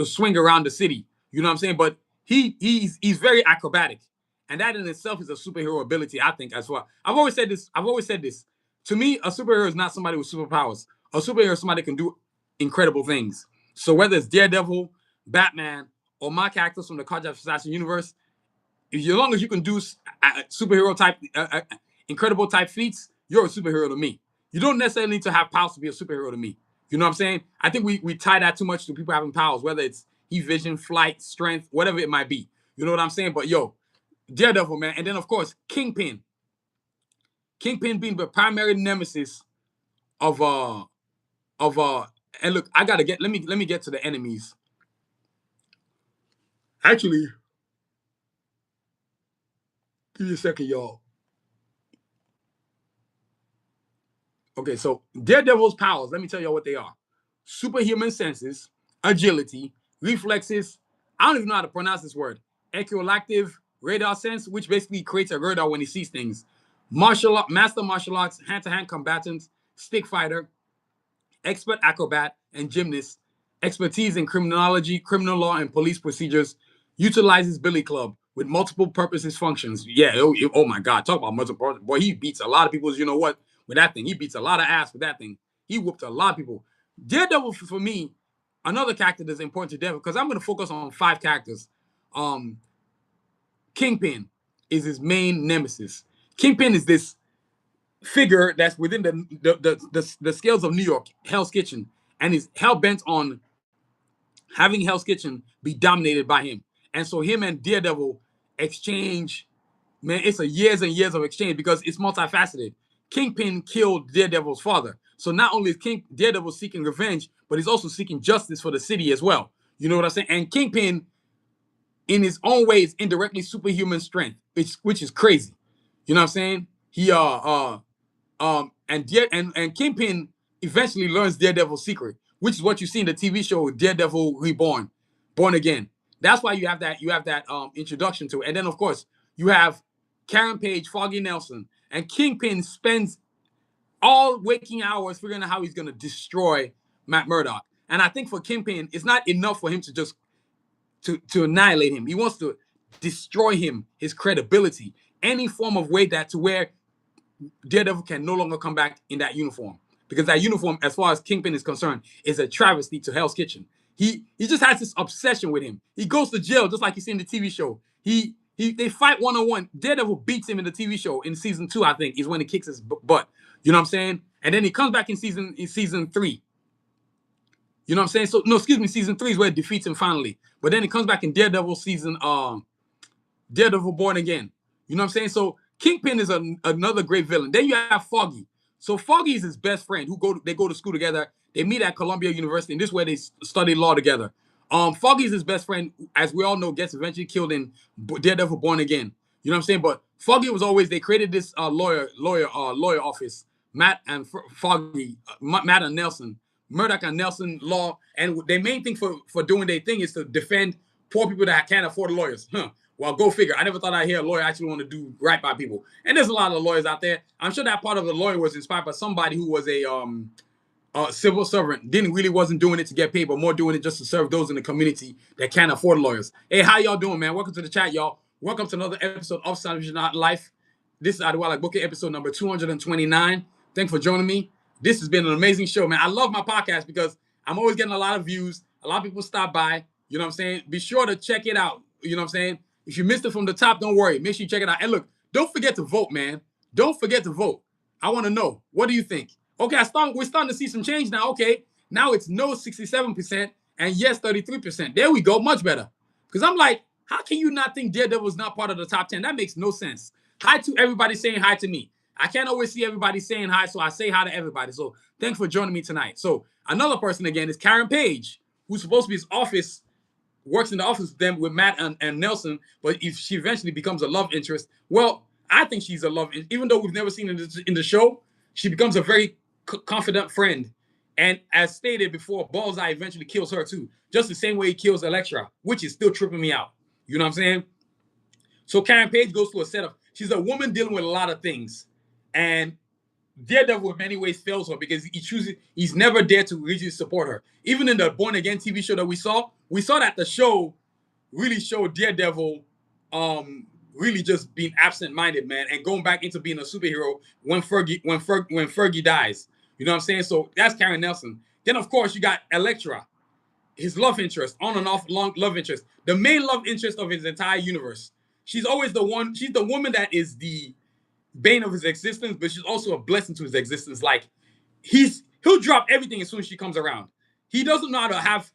swing around the city. You know what I'm saying? But he's very acrobatic. And that in itself is a superhero ability, I think, as well. I've always said this. To me, a superhero is not somebody with superpowers. A superhero is somebody that can do incredible things. So whether it's Daredevil, Batman, or my characters from the Carjack Assassin universe, as long as you can do superhero type, incredible type feats, you're a superhero to me. You don't necessarily need to have powers to be a superhero to me. You know what I'm saying? I think we tie that too much to people having powers, whether it's heat vision, flight, strength, whatever it might be. You know what I'm saying? But yo, Daredevil, man. And then of course, Kingpin. Kingpin being the primary nemesis of and look, let me get to the enemies. Actually, give me a second, y'all. Okay, so Daredevil's powers, let me tell y'all what they are. Superhuman senses, agility, reflexes. I don't even know how to pronounce this word. Echolactive radar sense, which basically creates a radar when he sees things. Master martial arts, hand-to-hand combatant, stick fighter, expert acrobat, and gymnast. Expertise in criminology, criminal law, and police procedures. Utilizes Billy Club with multiple purposes functions. Yeah, oh my God, talk about multiple purposes. Boy, he beats a lot of people's, you know what, with that thing. He beats a lot of ass with that thing. He whooped a lot of people. Daredevil, for me, another character that's important to Daredevil, because I'm going to focus on 5 characters. Kingpin is his main nemesis. Kingpin is this figure that's within the scales of New York, Hell's Kitchen, and is hell-bent on having Hell's Kitchen be dominated by him. And so him and Daredevil exchange, man, it's a years and years of exchange because it's multifaceted. Kingpin killed Daredevil's father. So not only is Daredevil seeking revenge, but he's also seeking justice for the city as well. You know what I'm saying? And Kingpin, in his own way, is indirectly superhuman strength, which is crazy. You know what I'm saying? And Kingpin eventually learns Daredevil's secret, which is what you see in the TV show Daredevil Reborn, Born Again. That's why you have that introduction to it. And then of course you have Karen Page, Foggy Nelson, and Kingpin spends all waking hours figuring out how he's gonna destroy Matt Murdock. And I think for Kingpin, it's not enough for him to just to annihilate him. He wants to destroy him, his credibility, any form of way that to where Daredevil can no longer come back in that uniform. Because that uniform, as far as Kingpin is concerned, is a travesty to Hell's Kitchen. He just has this obsession with him. He goes to jail just like you see in the TV show. They fight one-on-one. Daredevil beats him in the TV show in season 2, I think, is when he kicks his butt. You know what I'm saying? And then he comes back in season 3. You know what I'm saying? So no, excuse me, season 3 is where it defeats him finally. But then he comes back in Daredevil Daredevil Born Again. You know what I'm saying? So Kingpin is another great villain. Then you have Foggy. So Foggy is his best friend they go to school together. They meet at Columbia University, and this is where they study law together. Foggy is his best friend, as we all know, gets eventually killed in Daredevil Born Again. You know what I'm saying? But Foggy was always, they created this lawyer office, Matt and Foggy, Matt and Nelson, Murdock and Nelson Law, and their main thing for doing their thing is to defend poor people that can't afford lawyers. Well, go figure. I never thought I'd hear a lawyer actually want to do right by people. And there's a lot of lawyers out there. I'm sure that part of the lawyer was inspired by somebody who was a civil servant, wasn't doing it to get paid, but more doing it just to serve those in the community that can't afford lawyers. Hey, how y'all doing, man? Welcome to the chat, y'all. Welcome to another episode of Sanusi Not Life. This is Adewale Booker, episode number 229. Thanks for joining me. This has been an amazing show, man. I love my podcast because I'm always getting a lot of views. A lot of people stop by. You know what I'm saying? Be sure to check it out. You know what I'm saying? If you missed it from the top, don't worry. Make sure you check it out. And look, don't forget to vote, man. Don't forget to vote. I want to know. What do you think? Okay, we're starting to see some change now. Okay, now it's no 67% and yes 33%. There we go, much better. Because I'm like, how can you not think Daredevil is not part of the top 10? That makes no sense. Hi to everybody saying hi to me. I can't always see everybody saying hi, so I say hi to everybody. So thanks for joining me tonight. So another person again is Karen Page, who's supposed to be his office, works in the office with them with Matt and Nelson, but if she eventually becomes a love interest, well, I think she's a love interest. Even though we've never seen it in the show, she becomes a very confident friend. And as stated before, Bullseye eventually kills her too, just the same way he kills Elektra, which is still tripping me out. You know what I'm saying? So Karen Page goes through a setup. She's a woman dealing with a lot of things. And Daredevil in many ways fails her because he's never there to really support her. Even in the Born Again TV show that we saw that the show really showed Daredevil really just being absent-minded, man, and going back into being a superhero when Fergie dies. You know what I'm saying? So that's Karen Nelson. Then of course you got Elektra, his love interest, on and off long love interest, the main love interest of his entire universe. She's always the one. She's the woman that is the bane of his existence, but she's also a blessing to his existence. Like he'll drop everything as soon as she comes around. He doesn't know how to have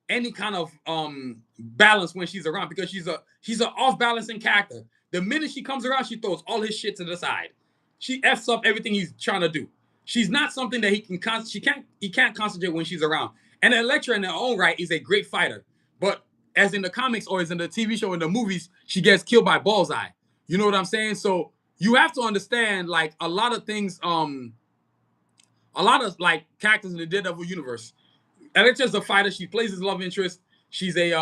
any kind of balance when she's around because she's an off-balancing character. The minute she comes around, she throws all his shit to the side. She f's up everything he's trying to do. She's not something that he can't concentrate when she's around. And Elektra in her own right is a great fighter, but as in the comics or as in the TV show and the movies, she gets killed by Bullseye. You know what I'm saying? So you have to understand, like, a lot of things, a lot of like characters in the Daredevil universe. Elektra's a fighter. She plays his love interest. She's a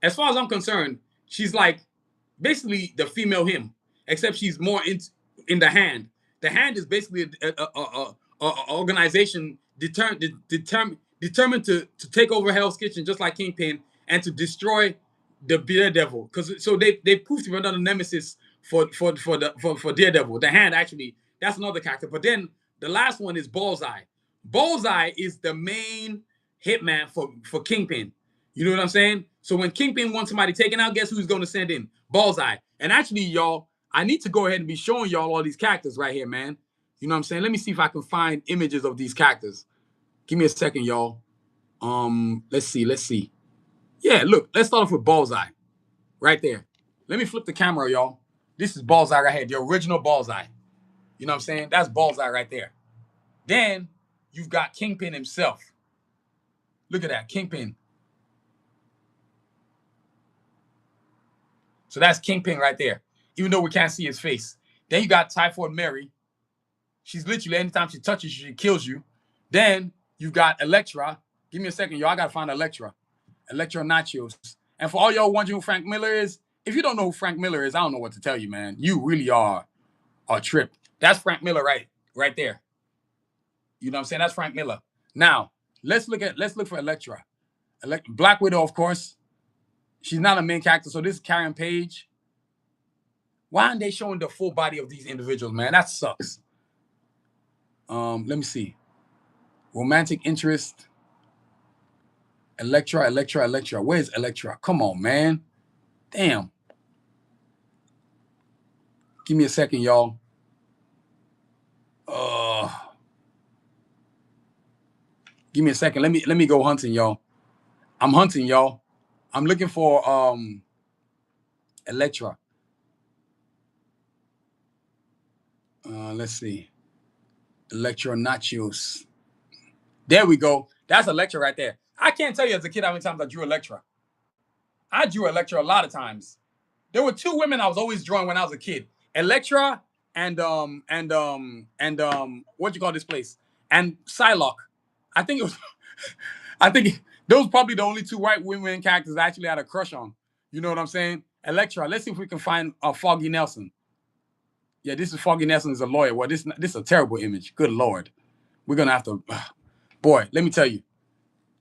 as far as I'm concerned, she's like basically the female him, except she's more in the Hand. The Hand is basically a organization determined to take over Hell's Kitchen, just like Kingpin, and to destroy the Daredevil. Because so they proved to be another nemesis for Daredevil. The Hand, actually, that's another character. But then the last one is Bullseye. Bullseye is the main hitman for Kingpin. You know what I'm saying? So when Kingpin wants somebody taken out, guess who's going to send in? Bullseye. And actually, y'all, I need to go ahead and be showing y'all all these characters right here, man. You know what I'm saying? Let me see if I can find images of these characters. Give me a second, y'all. Let's see. Yeah, look, let's start off with Bullseye. Right there. Let me flip the camera, y'all. This is Bullseye right here, the original Bullseye. You know what I'm saying? That's Bullseye right there. Then you've got Kingpin himself. Look at that, Kingpin. So that's Kingpin right there, even though we can't see his face. Then you got Typhoid Mary. She's literally, anytime she touches you, she kills you. Then you got Elektra. Give me a second, y'all. I gotta find Elektra. Elektra Nachos. And for all y'all wondering who Frank Miller is, if you don't know who Frank Miller is, I don't know what to tell you, man. You really are a trip. That's Frank Miller right there. You know what I'm saying? That's Frank Miller. Now, let's look for Elektra. Black Widow, of course. She's not a main character, so this is Karen Page. Why aren't they showing the full body of these individuals, man? That sucks. Let me see. Romantic interest. Elektra. Where's Elektra? Come on, man. Damn. Give me a second, y'all. Give me a second. Let me go hunting, y'all. I'm hunting, y'all. I'm looking for Elektra. Let's see. Elektra Nachos. There we go. That's Elektra right there. I can't tell you as a kid how many times I drew Elektra. I drew Elektra a lot of times. There were two women I was always drawing when I was a kid. Elektra and what you call this place? And Psylocke. I think those probably the only two white women characters I actually had a crush on. You know what I'm saying? Elektra. Let's see if we can find Foggy Nelson. Yeah, this is Foggy Nelson as a lawyer. Well, this is a terrible image. Good Lord. We're gonna have to boy, let me tell you.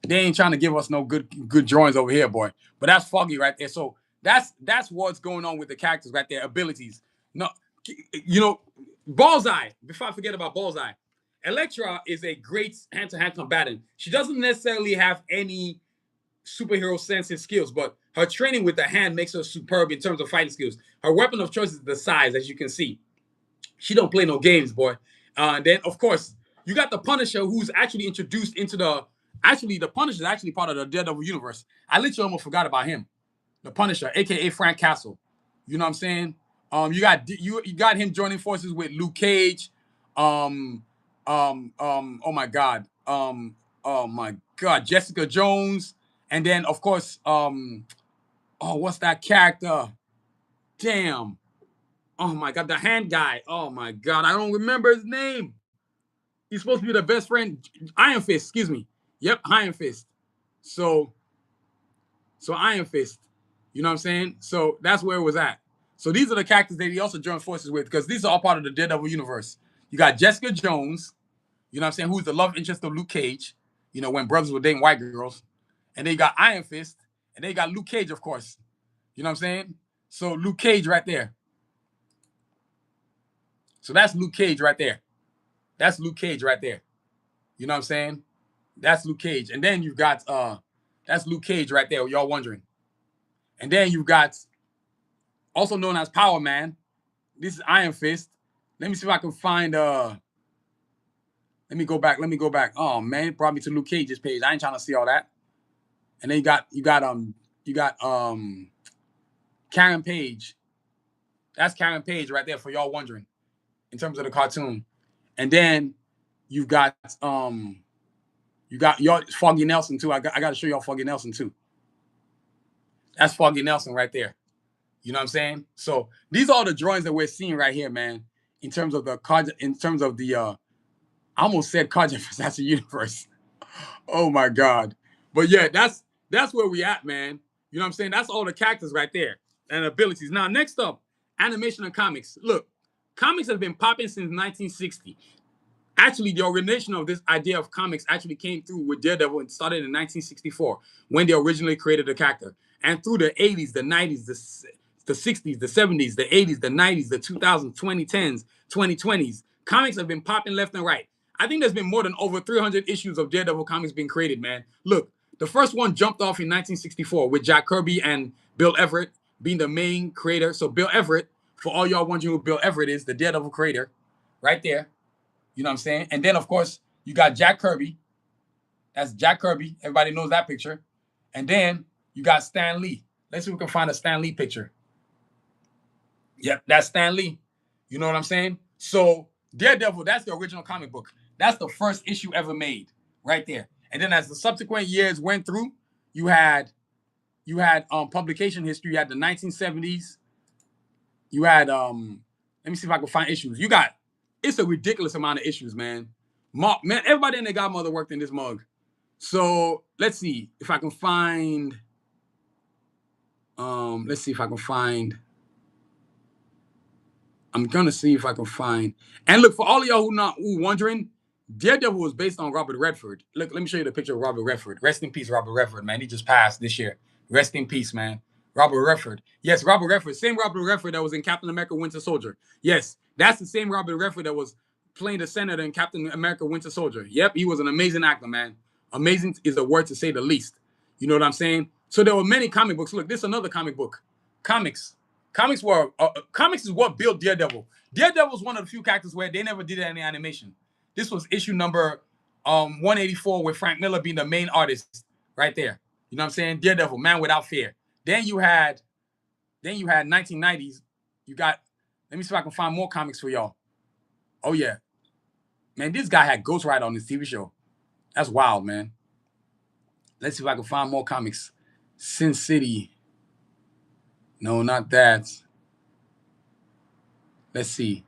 They ain't trying to give us no good drawings over here, boy. But that's Foggy right there. So that's what's going on with the characters right there. Abilities. No, you know, Bullseye. Before I forget about Bullseye, Elektra is a great hand-to-hand combatant. She doesn't necessarily have any superhero sense and skills, but her training with the hand makes her superb in terms of fighting skills. Her weapon of choice is the size, as you can see. She don't play no games, boy. Then, of course, you got the Punisher, who's actually introduced into the... Actually, the Punisher is actually part of the Daredevil universe. I literally almost forgot about him. The Punisher, a.k.a. Frank Castle. You know what I'm saying? You got him joining forces with Luke Cage. Oh my God. Jessica Jones. And then, of course, what's that character? Damn. Oh my God, the hand guy. Oh my God, I don't remember his name. He's supposed to be the best friend. Iron Fist, excuse me. Yep, Iron Fist. So Iron Fist. You know what I'm saying? So that's where it was at. So these are the characters that he also joined forces with, because these are all part of the Daredevil universe. You got Jessica Jones, you know what I'm saying, who's the love interest of Luke Cage, you know, when brothers were dating white girls. And then you got Iron Fist, and then you got Luke Cage, of course. You know what I'm saying? So Luke Cage right there. So that's Luke Cage right there. That's Luke Cage right there. You know what I'm saying? That's Luke Cage. And then you've got, that's Luke Cage right there, y'all wondering. And then you've got, also known as Power Man. This is Iron Fist. Let me see if I can find, let me go back. Oh, man, it brought me to Luke Cage's page. I ain't trying to see all that. And then you got Karen Page. That's Karen Page right there for y'all wondering in terms of the cartoon. And then you've got y'all Foggy Nelson too. I got to show y'all Foggy Nelson too. That's Foggy Nelson right there. You know what I'm saying? So these are all the drawings that we're seeing right here, man. In terms of the I almost said Cardiff Assassin universe. Oh my God. But yeah, that's where we at, man. You know what I'm saying? That's all the characters right there and abilities. Now, next up, animation and comics. Look, comics have been popping since 1960. Actually, the origination of this idea of comics actually came through with Daredevil and started in 1964 when they originally created the character. And through the 80s, the 90s, the 60s, the 70s, the 80s, the 90s, the 2000s, 2010s, 2020s, comics have been popping left and right. I think there's been more than over 300 issues of Daredevil comics being created, man. Look, the first one jumped off in 1964 with Jack Kirby and Bill Everett being the main creator. So Bill Everett, for all y'all wondering who Bill Everett is, the Daredevil creator, right there. You know what I'm saying? And then, of course, you got Jack Kirby. That's Jack Kirby. Everybody knows that picture. And then you got Stan Lee. Let's see if we can find a Stan Lee picture. Yep, that's Stan Lee. You know what I'm saying? So Daredevil, that's the original comic book. That's the first issue ever made right there. And then as the subsequent years went through, you had publication history. You had the 1970s. You had, let me see if I can find issues. You got It's a ridiculous amount of issues, man. Man, everybody and their godmother worked in this mug. So let's see if I can find. Let's see if I can find. I'm gonna see if I can find. And look, for all of y'all who wondering, Daredevil was based on Robert Redford. Look, let me show you the picture of Robert Redford. Rest in peace, Robert Redford, man. He just passed this year. Rest in peace, man. Robert Redford. Yes, Robert Redford. Same Robert Redford that was in Captain America Winter Soldier. Yes, that's the same Robert Redford that was playing the senator in Captain America Winter Soldier. Yep, he was an amazing actor, man. Amazing is a word to say the least. You know what I'm saying? So there were many comic books. Look, this is another comic book. Comics. Comics is what built Daredevil. Daredevil was one of the few characters where they never did any animation. This was issue number 184 with Frank Miller being the main artist right there. You know what I'm saying? Daredevil, Man Without Fear. Then you had 1990s. You got, let me see if I can find more comics for y'all. Oh yeah. Man, this guy had Ghost Rider on his TV show. That's wild, man. Let's see if I can find more comics. Sin City. No, not that. Let's see.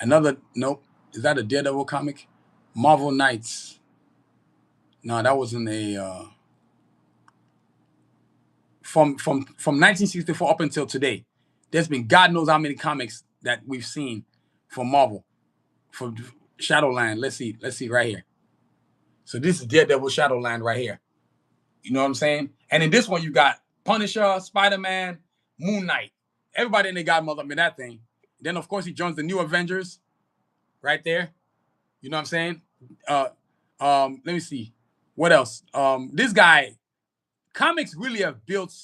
Nope. Is that a Daredevil comic? Marvel Knights. No, that wasn't a from 1964 up until today. There's been God knows how many comics that we've seen from Marvel. From Shadowland. Let's see right here. So this is Daredevil Shadowland right here. You know what I'm saying? And in this one, you got Punisher, Spider-Man, Moon Knight. Everybody in the godmother in that thing. Then, of course, he joins the New Avengers right there. You know what I'm saying? Let me see. What else? This guy, comics really have built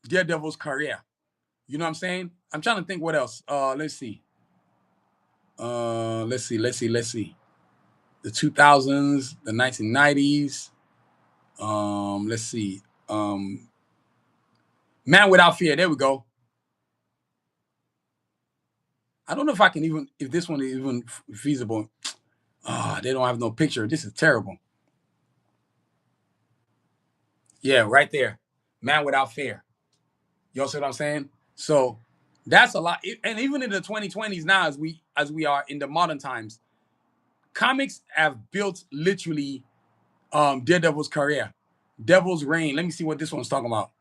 Daredevil's career. You know what I'm saying? I'm trying to think what else. Let's see. Let's see. The 2000s, the 1990s. Let's see. Man Without Fear. There we go. I don't know if this one is even feasible. They don't have no picture. This is terrible. Yeah, right there. Man Without Fear. You know what I'm saying? So that's a lot. And even in the 2020s now, as we are in the modern times, comics have built literally Daredevil's career. Devil's Reign. Let me see what this one's talking about.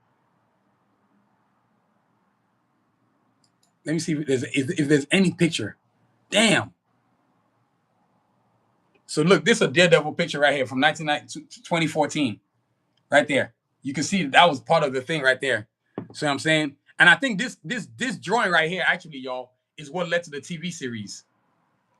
Let me see if there's any picture. Damn. So look, this is a Daredevil picture right here from 2014. Right there. You can see that was part of the thing right there. See what I'm saying? And I think this drawing right here, actually, y'all, is what led to the TV series.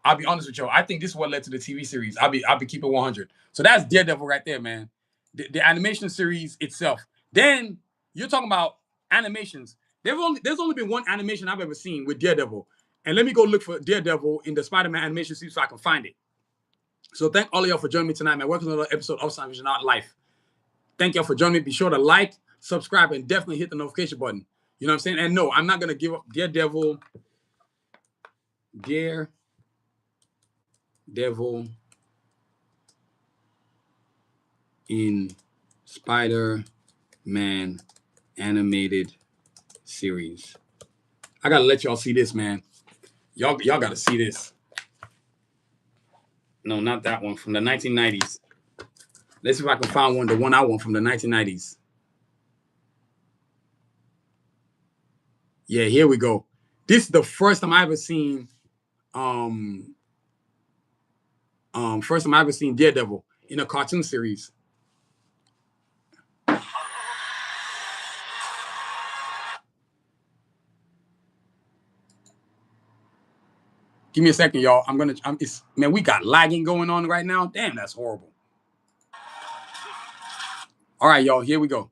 I'll be honest with y'all. I think this is what led to the TV series. I'll be keeping 100. So that's Daredevil right there, man. The animation series itself. Then you're talking about animations. There's only been one animation I've ever seen with Daredevil. And let me go look for Daredevil in the Spider-Man animation series so I can find it. So thank all of y'all for joining me tonight, man. Welcome to another episode of Science Vision Art Life. Thank y'all for joining me. Be sure to like, subscribe, and definitely hit the notification button. You know what I'm saying? And no, I'm not going to give up Daredevil in Spider-Man animated series. I got to let y'all see this, man. Y'all got to see this. No, not that one. From the 1990s. Let's see if I can find the one I want from the 1990s. Yeah, here we go. This is the first time I ever seen Daredevil in a cartoon series. Give me a second, y'all. Man, we got lagging going on right now. Damn, that's horrible. All right, y'all, here we go.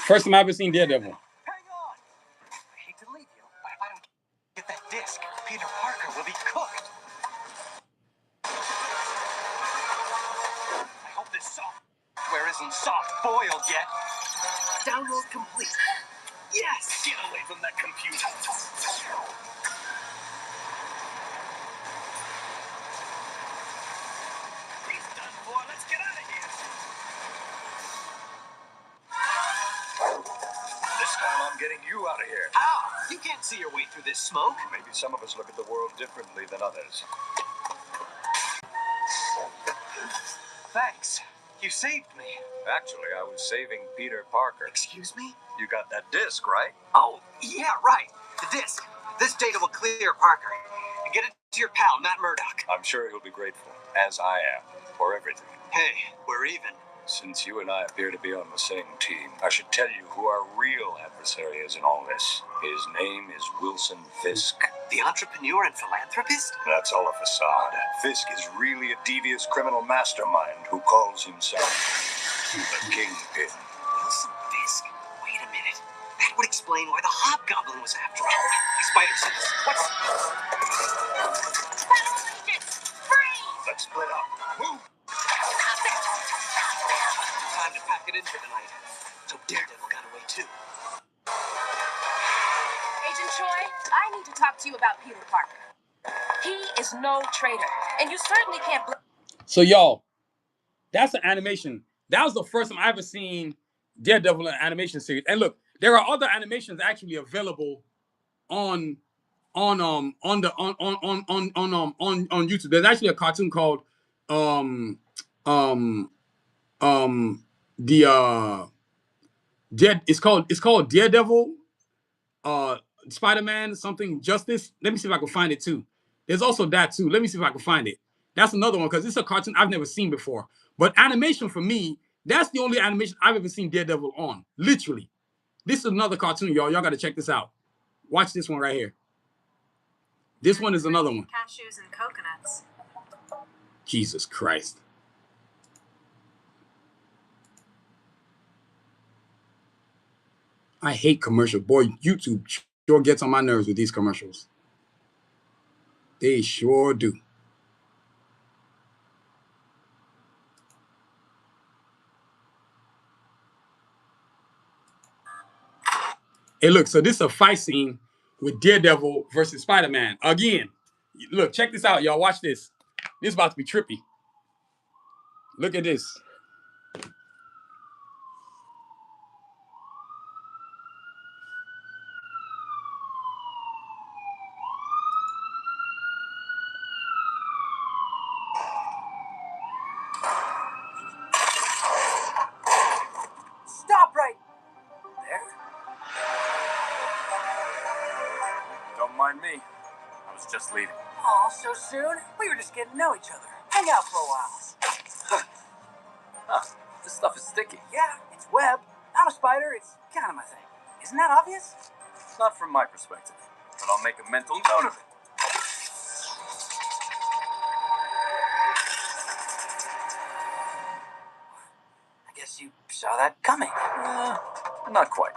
First time I've ever seen Daredevil. Hang on! I hate to leave you, but if I don't get that disc, Peter Parker will be cooked. I hope this software isn't soft-boiled yet. Download complete. Yes! Get away from that computer. time I'm getting you out of here. How? You can't see your way through this smoke. Maybe some of us look at the world differently than others. Thanks. You saved me. Actually, I was saving Peter Parker. Excuse me? You got that disc, right? Oh, yeah, right. The disc. This data will clear Parker. And get it to your pal, Matt Murdock. I'm sure he'll be grateful, as I am, for everything. Hey, we're even. Since you and I appear to be on the same team, I should tell you who our real adversary is in all this. His name is Wilson Fisk. The entrepreneur and philanthropist? That's all a facade. Fisk is really a devious criminal mastermind who calls himself the Kingpin. Wilson Fisk? Wait a minute. That would explain why the Hobgoblin was after him. Spider sense. What's... Battle allegiance! Freeze! Let's split up. Move! Time to pack it in for the night. So Daredevil got away too. Agent Choi, I need to talk to you about Peter Parker. He is no traitor, and you certainly can't blame... So y'all, that's an animation. That was the first time I ever seen Daredevil in an animation series. And look, there are other animations actually available on YouTube. There's actually a cartoon called it's called Daredevil Spider-Man something Justice. Let me see if I can find it too. There's also that too. Let me see if I can find it. That's another one because it's a cartoon I've never seen before. But animation for me, that's the only animation I've ever seen Daredevil on. Literally. This is another cartoon, y'all. Y'all got to check this out. Watch this one right here. This one is another one. Cashews and coconuts. Jesus Christ. I hate commercial. Boy, YouTube sure gets on my nerves with these commercials. They sure do. Hey, look, so this is a fight scene with Daredevil versus Spider-Man. Again, look, check this out, y'all. Watch this. This is about to be trippy. Look at this. Stop right there. Don't mind me. I was just leaving. Aw, so soon? We were just getting to know each other. Hang out for a while. This stuff is sticky. Yeah, it's web. I'm a spider. It's kind of my thing. Isn't that obvious? Not from my perspective, but I'll make a mental note of it. I guess you saw that coming. Not quite.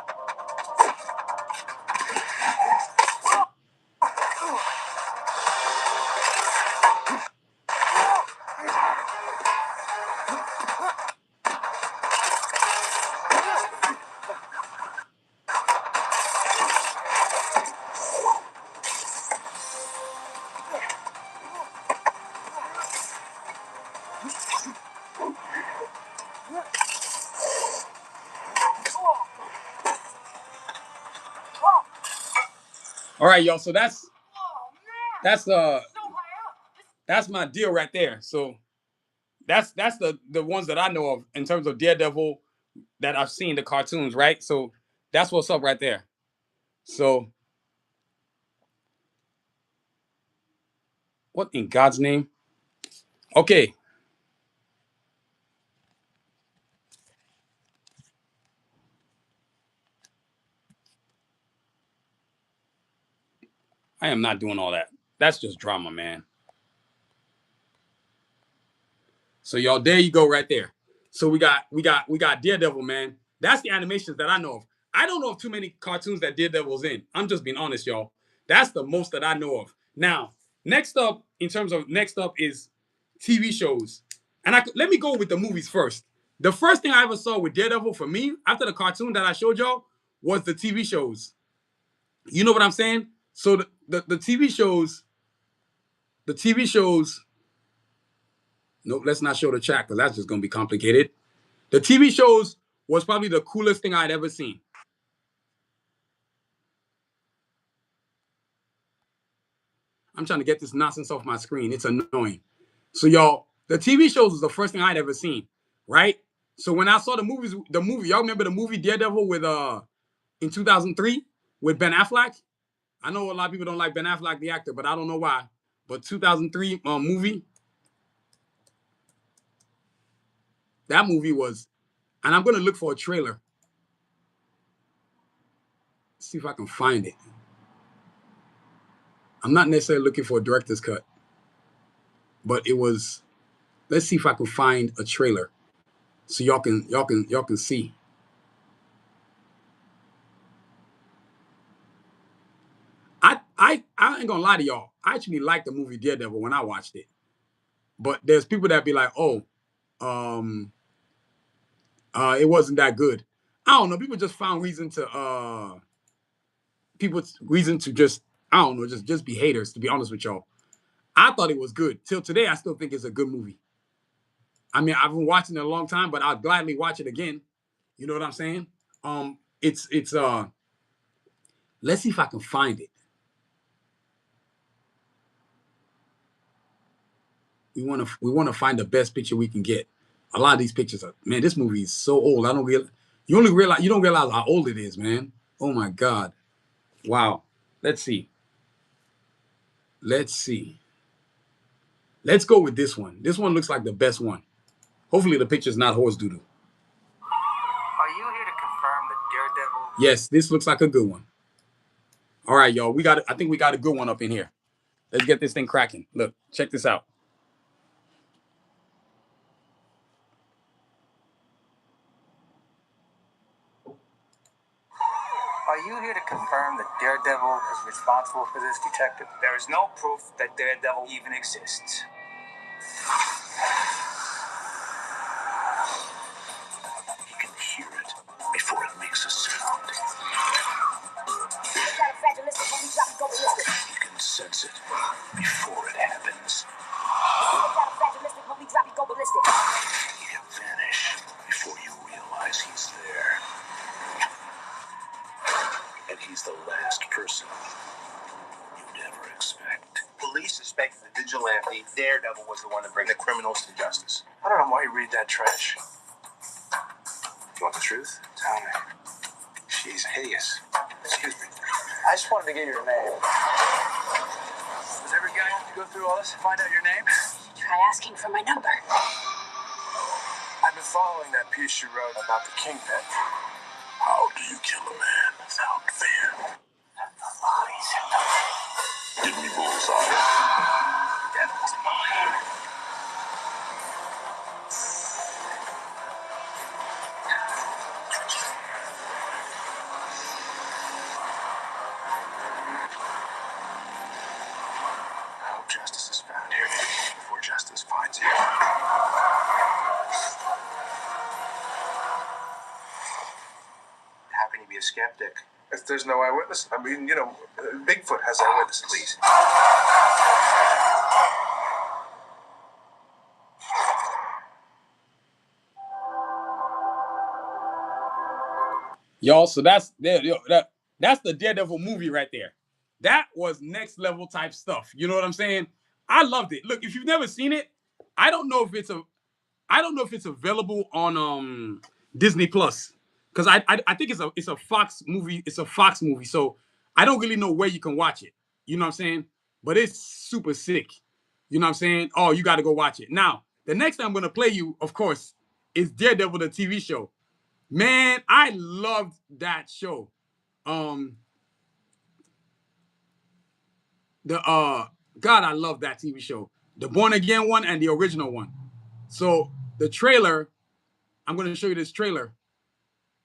All right, y'all. So that's my deal right there. So that's the ones that I know of in terms of Daredevil that I've seen the cartoons, right? So that's what's up right there. So what in God's name? Okay. I am not doing all that. That's just drama, man. So y'all, there you go right there. So we got Daredevil, man. That's the animations that I know of. I don't know of too many cartoons that Daredevil's in. I'm just being honest, y'all. That's the most that I know of. Now, next up is TV shows. And let me go with the movies first. The first thing I ever saw with Daredevil for me, after the cartoon that I showed y'all, was the TV shows. You know what I'm saying? So the TV shows, nope, let's not show the chat because that's just going to be complicated. The TV shows was probably the coolest thing I'd ever seen. I'm trying to get this nonsense off my screen. It's annoying. So y'all, the TV shows was the first thing I'd ever seen, right? So when I saw the movie, y'all remember the movie Daredevil with in 2003 with Ben Affleck? I know a lot of people don't like Ben Affleck, the actor, but I don't know why. But 2003 movie, that movie was, and I'm gonna look for a trailer. See if I can find it. I'm not necessarily looking for a director's cut, but it was. Let's see if I can find a trailer, so y'all can see. I ain't gonna lie to y'all. I actually liked the movie Daredevil when I watched it, but there's people that be like, oh, it wasn't that good. I don't know. People just found reason to just I don't know, just be haters. To be honest with y'all, I thought it was good. Till today, I still think it's a good movie. I mean, I've been watching it a long time, but I'll gladly watch it again. You know what I'm saying? It's let's see if I can find it. We want to find the best picture we can get. A lot of these pictures are, man, this movie is so old. You don't realize how old it is, man. Oh my God. Wow. Let's see. Let's go with this one. This one looks like the best one. Hopefully the picture's not horse doodle. Are you here to confirm that Daredevil? Yes, this looks like a good one. All right, y'all. I think we got a good one up in here. Let's get this thing cracking. Look, check this out. Are you here to confirm that Daredevil is responsible for this, Detective? There is no proof that Daredevil even exists. He can hear it before it makes a sound. He can sense it before it happens. He'll vanish before you realize he's there. And he's the last person you'd ever expect. Police suspect the vigilante Daredevil was the one to bring the criminals to justice. I don't know why you read that trash. You want the truth? Tell me. She's hideous. Excuse me. I just wanted to get your name. Does every guy have to go through all this to find out your name? Try asking for my number. I've been following that piece you wrote about the Kingpin. How do you kill a man without fear? The lies. Give me bullseye. Devil's mine. I hope justice is found here before justice finds you. How can you be a skeptic? If there's no eyewitness, I mean, Bigfoot has eyewitnesses. Please. Y'all, so that's the Daredevil movie right there. That was next level type stuff. You know what I'm saying? I loved it. Look, if you've never seen it, I don't know if it's available on Disney Plus, because I think it's a Fox movie. It's a Fox movie, so I don't really know where you can watch it. You know what I'm saying? But it's super sick. You know what I'm saying? Oh, you got to go watch it. Now, the next thing I'm gonna play you, of course, is Daredevil the TV show. Man, I loved that show. God, I love that TV show. The Born Again one and the original one. So the trailer, I'm gonna show you this trailer.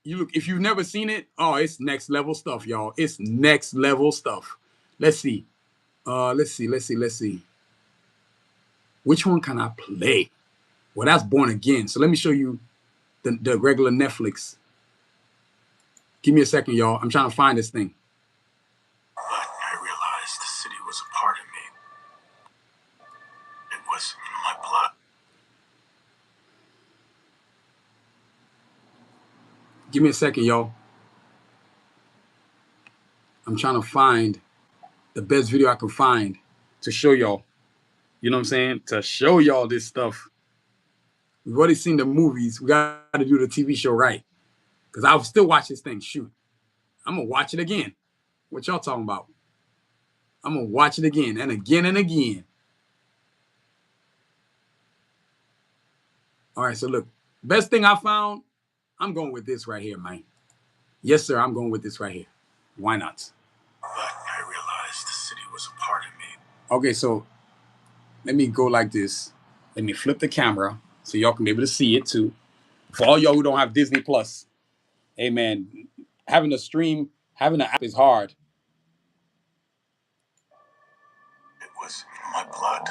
You look, if you've never seen it, oh, it's next level stuff, y'all. It's next level stuff. Let's see. Let's see. Which one can I play? Well, that's Born Again. So let me show you the regular Netflix. Give me a second, y'all. I'm trying to find this thing. But I realized the city was a part of me. It was in my blood. Give me a second, y'all. I'm trying to find the best video I can find. to show y'all. You know what I'm saying? To show y'all this stuff. We've already seen the movies. We got to do the TV show right. Because I'll still watch this thing. Shoot. I'm going to watch it again. What y'all talking about? I'm going to watch it again and again and again. All right, so look. Best thing I found, I'm going with this right here, man. Yes, sir, I'm going with this right here. Why not? But I realized the city was a part of me. Okay, so let me go like this. Let me flip the camera so y'all can be able to see it too. For all y'all who don't have Disney Plus, hey man, having a stream, having an app is hard. It was my blood.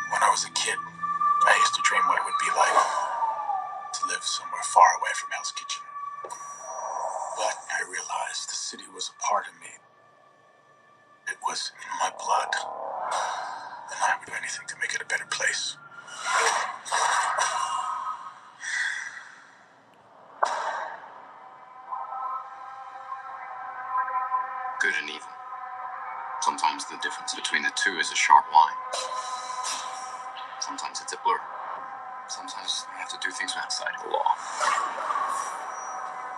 When I was a kid, I used to dream what it would be like to live somewhere far away from Hell's Kitchen. But I realized the city was a part of me. It was in my blood. And I would do anything to make it a better place. Good and evil. Sometimes the difference between the two is a sharp line. Sometimes it's a blur. Sometimes you have to do things outside of the law.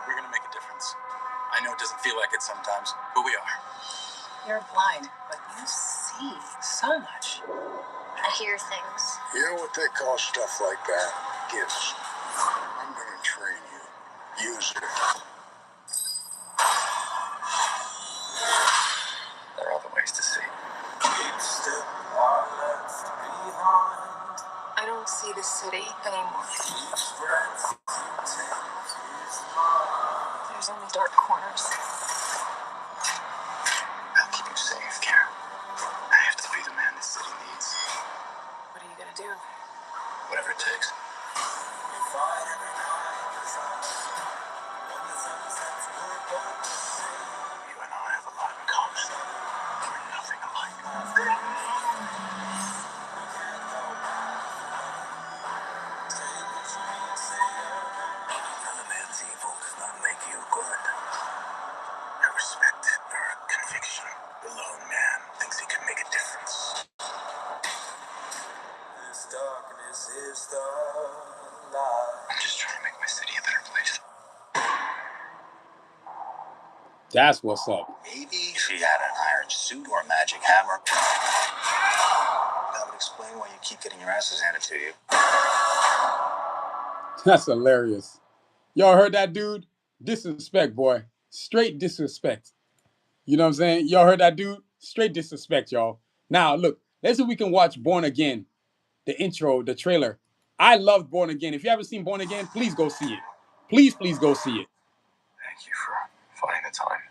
We're gonna make a difference. I know it doesn't feel like it sometimes, but we are. You're blind, but you see so much. I hear things. You know what they call stuff like that? Gifts. I'm gonna train you. Use it. There are other ways to see. I don't see the city anymore. There's only dark corners. I'll keep you safe, Karen. I have to be the man this city needs. What are you gonna do? Whatever it takes. You and I have a lot in common. We're nothing alike. Another man's evil does not make you good. I respect your conviction. The lone man thinks he can make a difference. This darkness is the light. I'm just trying to make my city a better place. That's what's up. Maybe if you had an iron suit or a magic hammer, that would explain why you keep getting your asses handed to you. That's hilarious. Y'all heard that, dude? Disrespect, boy. Straight disrespect. You know what I'm saying? Y'all heard that, dude? Straight disrespect, y'all. Now, look, let's see if we can watch Born Again, the intro, the trailer. I love Born Again. If you haven't seen Born Again, please go see it. Please go see it. Thank you for finding the time.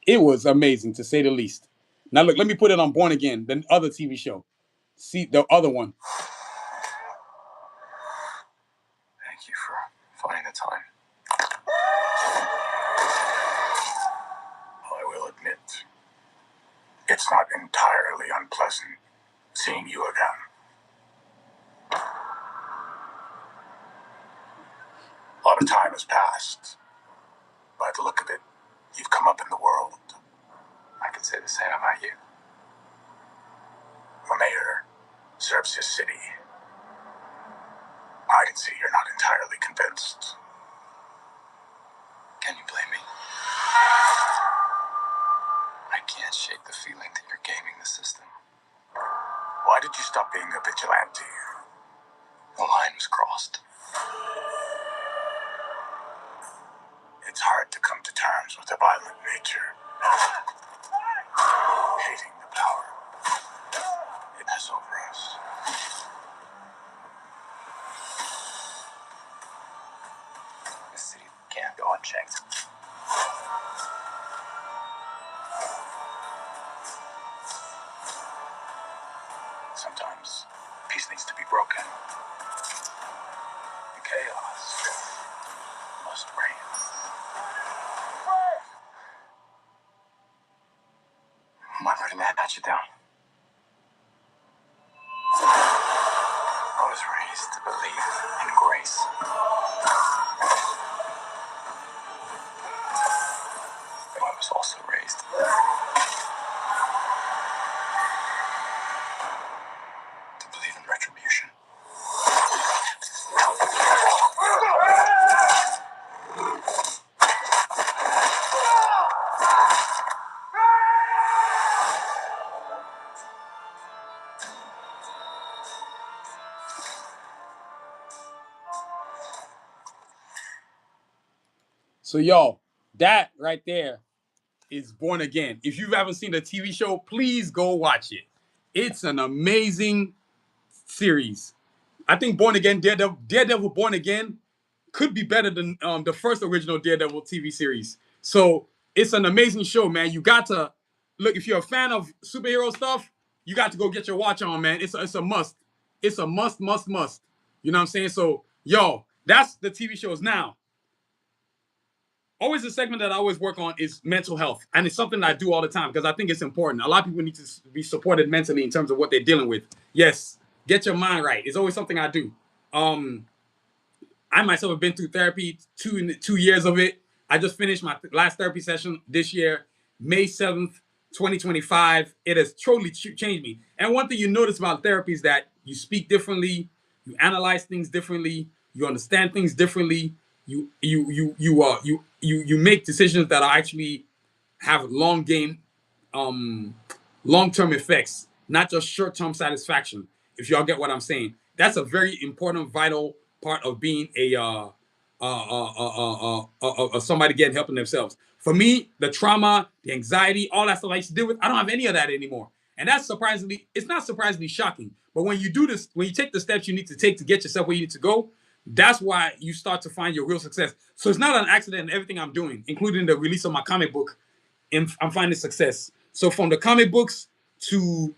It was amazing, to say the least. Now, look, let me put it on Born Again, the other TV show. See, the other one. Thank you for finding the time. I will admit, it's not entirely unpleasant seeing you again. A lot of time has passed. By the look of it, you've come up in the world. I can say the same about you. A mayor serves his city. I can see you're not entirely convinced. Can you blame me? I can't shake the feeling that you're gaming the system. Why did you stop being a vigilante? The line was crossed. It's hard to come to terms with a violent nature. Hating the power it has over us. This city can't go unchecked. Sometimes peace needs to be broken. The chaos must reign. I'm not ready to hatch it down. I was raised to believe in grace. So, yo, that right there is Born Again. If you haven't seen the TV show, please go watch it. It's an amazing series. I think Born Again, Daredevil Born Again could be better than the first original Daredevil TV series. So it's an amazing show, man. You got to look, if you're a fan of superhero stuff, you got to go get your watch on, man. It's a must. It's a must. You know what I'm saying? So, yo, that's the TV shows. Now, always a segment that I always work on is mental health. And it's something that I do all the time because I think it's important. A lot of people need to be supported mentally in terms of what they're dealing with. Yes, get your mind right. It's always something I do. I myself have been through therapy, 2 years of it. I just finished my last therapy session this year, May 7th, 2025. It has totally changed me. And one thing you notice about therapy is that you speak differently, you analyze things differently, you understand things differently, you make decisions that are actually have long-term effects, not just short-term satisfaction. If y'all get what I'm saying, that's a very important, vital part of being somebody getting help in themselves. For me, the trauma, the anxiety, all that stuff I used to deal with, I don't have any of that anymore. And that's surprisingly, it's not surprisingly shocking. But when you do this, when you take the steps you need to take to get yourself where you need to go, that's why you start to find your real success. So it's not an accident in everything I'm doing, including the release of my comic book. And I'm finding success. So from the comic books to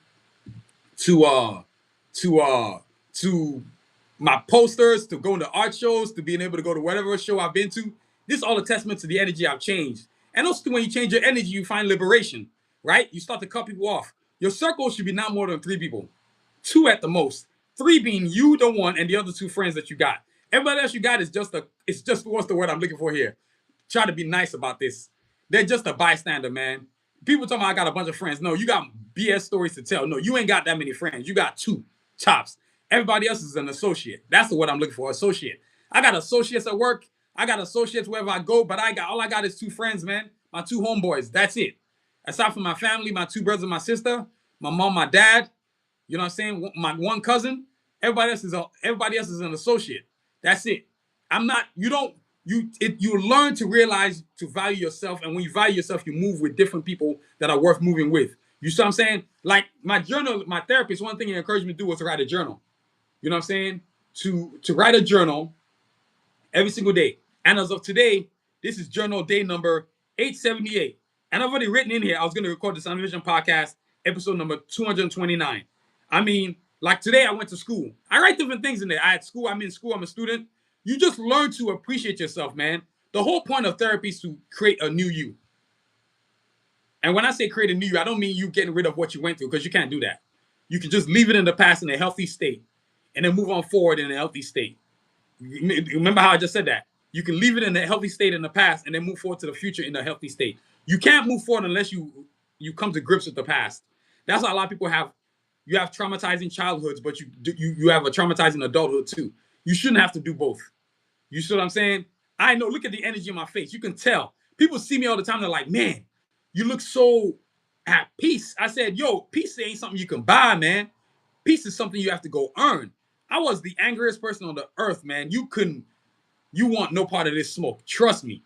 my posters, to going to art shows, to being able to go to whatever show I've been to, this is all a testament to the energy I've changed. And also when you change your energy, you find liberation, right? You start to cut people off. Your circle should be not more than 3 people. 2 at the most. 3 being you, the one, and the other 2 friends that you got. Everybody else you got is just what's the word I'm looking for here? Try to be nice about this. They're just a bystander, man. People talking about I got a bunch of friends. No, you got BS stories to tell. No, you ain't got that many friends. You got 2 tops. Everybody else is an associate. That's the word I'm looking for, associate. I got associates at work. I got associates wherever I go, but all I got is 2 friends, man. My 2 homeboys. That's it. Aside from my family, my 2 brothers and my sister, my mom, my dad, you know what I'm saying? My 1 cousin. Everybody else is an associate. That's it. You learn to realize to value yourself, and when you value yourself, you move with different people that are worth moving with. You see what I'm saying? Like my journal, my therapist, one thing he encouraged me to do was to write a journal. You know what I'm saying? To write a journal every single day. And as of today, this is journal day number 878. And I've already written in here, I was going to record the Sound Vision podcast, episode number 229. I mean, like today I went to school. I write different things in there. I'm in school, I'm a student. You just learn to appreciate yourself, man. The whole point of therapy is to create a new you. And when I say create a new you, I don't mean you getting rid of what you went through, because you can't do that. You can just leave it in the past in a healthy state and then move on forward in a healthy state. Remember how I just said that? You can leave it in a healthy state in the past and then move forward to the future in a healthy state. You can't move forward unless you come to grips with the past. That's why a lot of people have traumatizing childhoods, but you have a traumatizing adulthood too. You shouldn't have to do both. You see what I'm saying? I know, look at the energy in my face. You can tell. People see me all the time. They're like, man, you look so at peace. I said, yo, peace ain't something you can buy, man. Peace is something you have to go earn. I was the angriest person on the earth, man. You want no part of this smoke. Trust me.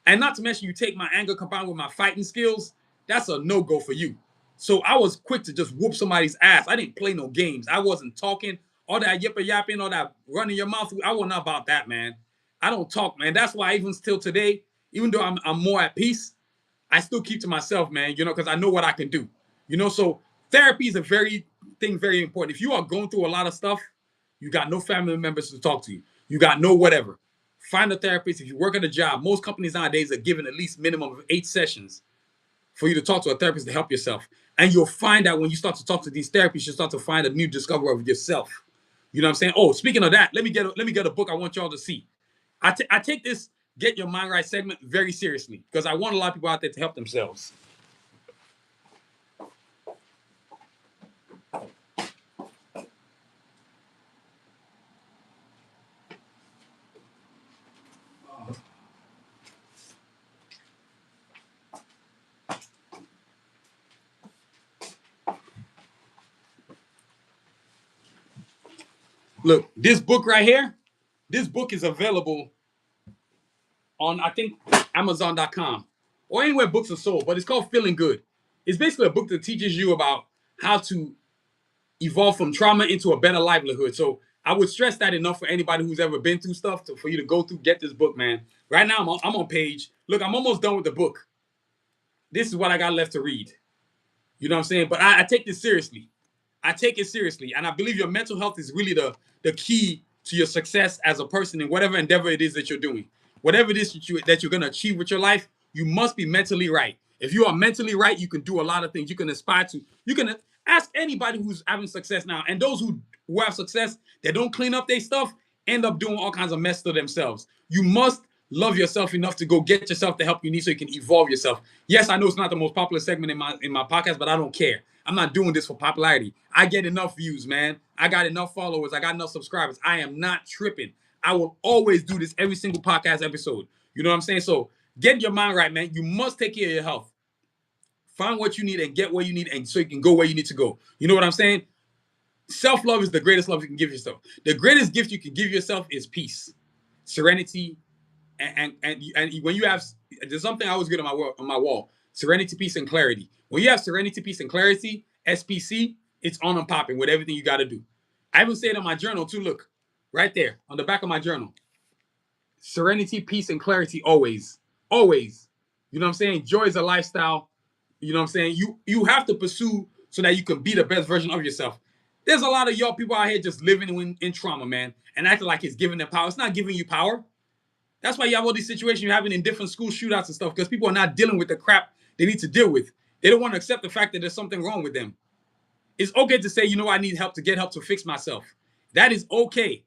And not to mention, you take my anger combined with my fighting skills, that's a no-go for you. So I was quick to just whoop somebody's ass. I didn't play no games. I wasn't talking, all that yipper-yapping, all that running your mouth. I wasn't about that, man. I don't talk, man. That's why even still today, even though I'm more at peace, I still keep to myself, man, because I know what I can do. So therapy is very important. If you are going through a lot of stuff, you got no family members to talk to you. You got no whatever. Find a therapist. If you work at a job, most companies nowadays are giving at least minimum of 8 sessions for you to talk to a therapist to help yourself. And you'll find that when you start to talk to these therapists, you start to find a new discovery of yourself. You know what I'm saying? Oh, speaking of that, let me get a book I want y'all to see. I take this Get Your Mind Right segment very seriously because I want a lot of people out there to help themselves. Look, this book right here, this book is available on I think Amazon.com or anywhere books are sold, but it's called Feeling Good. It's basically a book that teaches you about how to evolve from trauma into a better livelihood. So I would stress that enough for anybody who's ever been through stuff for you to go through, get this book, man. Right now, I'm on page. Look, I'm almost done with the book. This is what I got left to read. You know what I'm saying? But I take this seriously. I take it seriously. And I believe your mental health is really the key to your success as a person in whatever endeavor it is that you're doing. Whatever it is that you're going to achieve with your life, you must be mentally right. If you are mentally right, you can do a lot of things. You can aspire to. You can ask anybody who's having success now. And those who have success, that don't clean up their stuff, end up doing all kinds of mess to themselves. You must love yourself enough to go get yourself the help you need so you can evolve yourself. Yes, I know it's not the most popular segment in my podcast, but I don't care. I'm not doing this for popularity. I get enough views, man. I got enough followers. I got enough subscribers. I am not tripping. I will always do this every single podcast episode. You know what I'm saying? So get your mind right, man. You must take care of your health. Find what you need and get where you need, and so you can go where you need to go. You know what I'm saying? Self-love is the greatest love you can give yourself. The greatest gift you can give yourself is peace, serenity, and when you have, there's something I always get on my wall: serenity, peace, and clarity. When you have serenity, peace, and clarity, SPC, it's on and popping with everything you got to do. I even say it on my journal too. Look, right there on the back of my journal: serenity, peace, and clarity always, always. You know what I'm saying? Joy is a lifestyle. You know what I'm saying? You have to pursue so that you can be the best version of yourself. There's a lot of y'all people out here just living in trauma, man, and acting like it's giving them power. It's not giving you power. That's why you have all these situations you're having in different school shootouts and stuff, because people are not dealing with the crap they need to deal with. They don't want to accept the fact that there's something wrong with them. It's okay to say, you know, I need help to get help to fix myself. That is okay.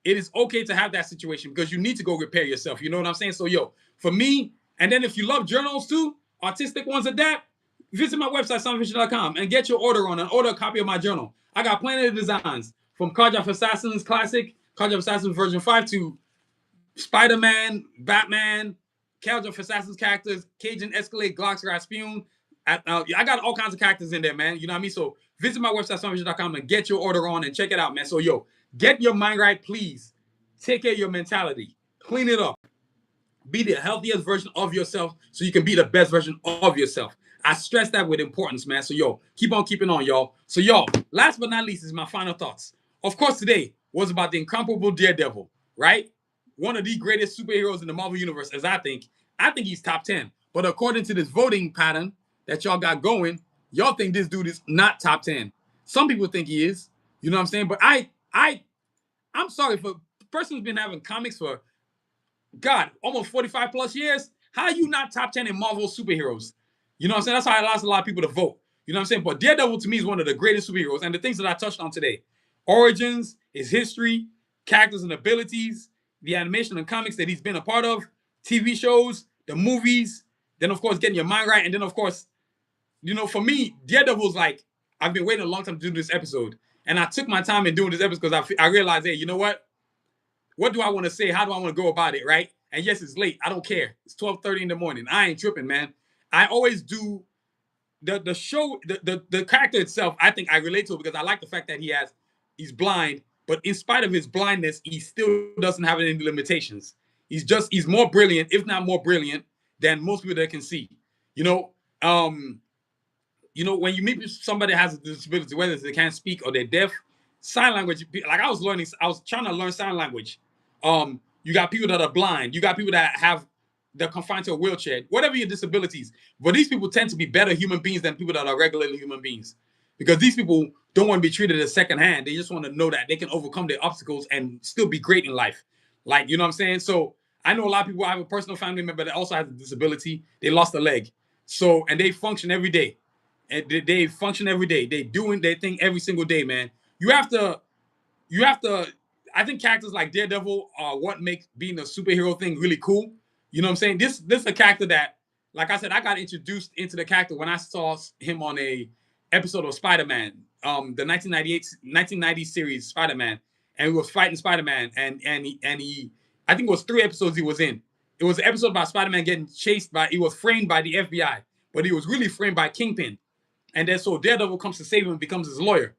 It is okay to have that situation because you need to go repair yourself. You know what I'm saying? So, yo, for me, and then if you love journals too, artistic ones at that, visit my website, soundvision.com, and get your order on and order a copy of my journal. I got plenty of designs from Cards of Assassins Classic, Cards of Assassins version 5 to Spider-Man, Batman, Cards of Assassins characters, Cajun, Escalade, Glocks, Rasputin. I got all kinds of characters in there, man. You know what I mean? So visit my website, soundvision.com, and get your order on and check it out, man. So, yo, get your mind right, please. Take care of your mentality. Clean it up. Be the healthiest version of yourself so you can be the best version of yourself. I stress that with importance, man. So, yo, keep on keeping on, y'all. So, y'all, last but not least is my final thoughts. Of course, today was about the incomparable Daredevil, right? One of the greatest superheroes in the Marvel Universe, as I think. I think he's top 10. But according to this voting pattern that y'all got going, y'all think this dude is not top 10. Some people think he is. You know what I'm saying? But I'm sorry, for a person who's been having comics for, God, almost 45 plus years, how are you not top 10 in Marvel superheroes? You know what I'm saying? That's how I lost a lot of people to vote. You know what I'm saying? But Daredevil to me is one of the greatest superheroes. And the things that I touched on today: origins, his history, characters and abilities, the animation and comics that he's been a part of, TV shows, the movies, then of course getting your mind right. And then of course, you know, for me, Daredevil's like, I've been waiting a long time to do this episode. And I took my time in doing this episode because I realized, hey, you know what? What do I want to say? How do I want to go about it, right? And yes, it's late. I don't care. It's 12:30 in the morning. I ain't tripping, man. I always do the show, the character itself, I think I relate to it because I like the fact that he's blind, but in spite of his blindness, he still doesn't have any limitations. He's more brilliant, if not more brilliant, than most people that can see. You know, when you meet somebody that has a disability, whether they can't speak or they're deaf, sign language, like I was trying to learn sign language. You got people that are blind. You got people they're confined to a wheelchair, whatever your disabilities. But these people tend to be better human beings than people that are regularly human beings. Because these people don't want to be treated as secondhand. They just want to know that they can overcome their obstacles and still be great in life. Like, you know what I'm saying? So I know a lot of people. I have a personal family member that also has a disability. They lost a leg. So, and they function every day. And they function every day. They doing their thing every single day, man. You have to, I think characters like Daredevil are what makes being a superhero thing really cool. You know what I'm saying? This is a character that, like I said, I got introduced into the character when I saw him on a episode of Spider-Man, the 1990 series Spider-Man, and he was fighting Spider-Man, and he I think it was 3 episodes he was in. It was an episode about Spider-Man getting chased he was framed by the FBI, but he was really framed by Kingpin. And then so Daredevil comes to save him and becomes his lawyer.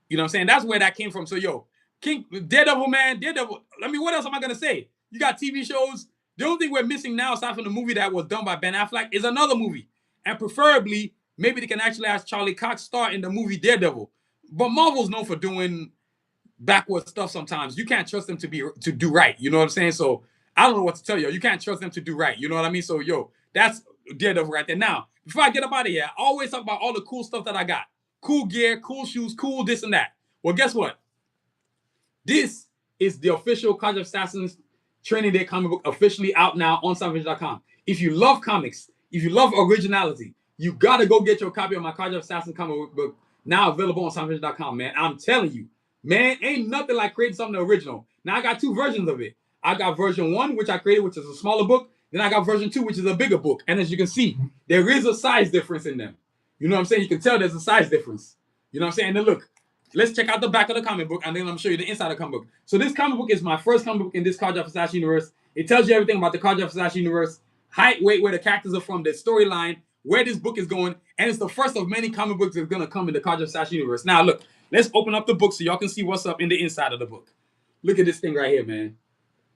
You know what I'm saying? That's where that came from. So, yo, Daredevil, man, Daredevil. I mean, what else am I going to say? You got TV shows. The only thing we're missing now, aside from the movie that was done by Ben Affleck, is another movie. And preferably, maybe they can actually have Charlie Cox star in the movie Daredevil. But Marvel's known for doing backward stuff sometimes. You can't trust them to do right. You know what I'm saying? So I don't know what to tell you. You can't trust them to do right. You know what I mean? So yo, that's Daredevil right there. Now, before I get up out of here, I always talk about all the cool stuff that I got. Cool gear, cool shoes, cool this and that. Well, guess what? This is the official College of Assassins Training Day comic book, officially out now on Savage.com. If you love comics, if you love originality, you gotta go get your copy of my College of Assassins comic book, now available on Savage.com, man. I'm telling you, man, ain't nothing like creating something original. Now I got two versions of it. I got version 1, which I created, which is a smaller book. Then I got version 2, which is a bigger book. And as you can see, there is a size difference in them. You know what I'm saying? You can tell there's a size difference. You know what I'm saying? And then look, let's check out the back of the comic book, and then I'm gonna show you the inside of the comic book. So this comic book is my first comic book in this College of Assassin universe. It tells you everything about the College of Assassin universe, height, weight, where the characters are from, the storyline, where this book is going, and it's the first of many comic books that's gonna come in the College of Assassin universe. Now look, let's open up the book so y'all can see what's up in the inside of the book. Look at this thing right here, man.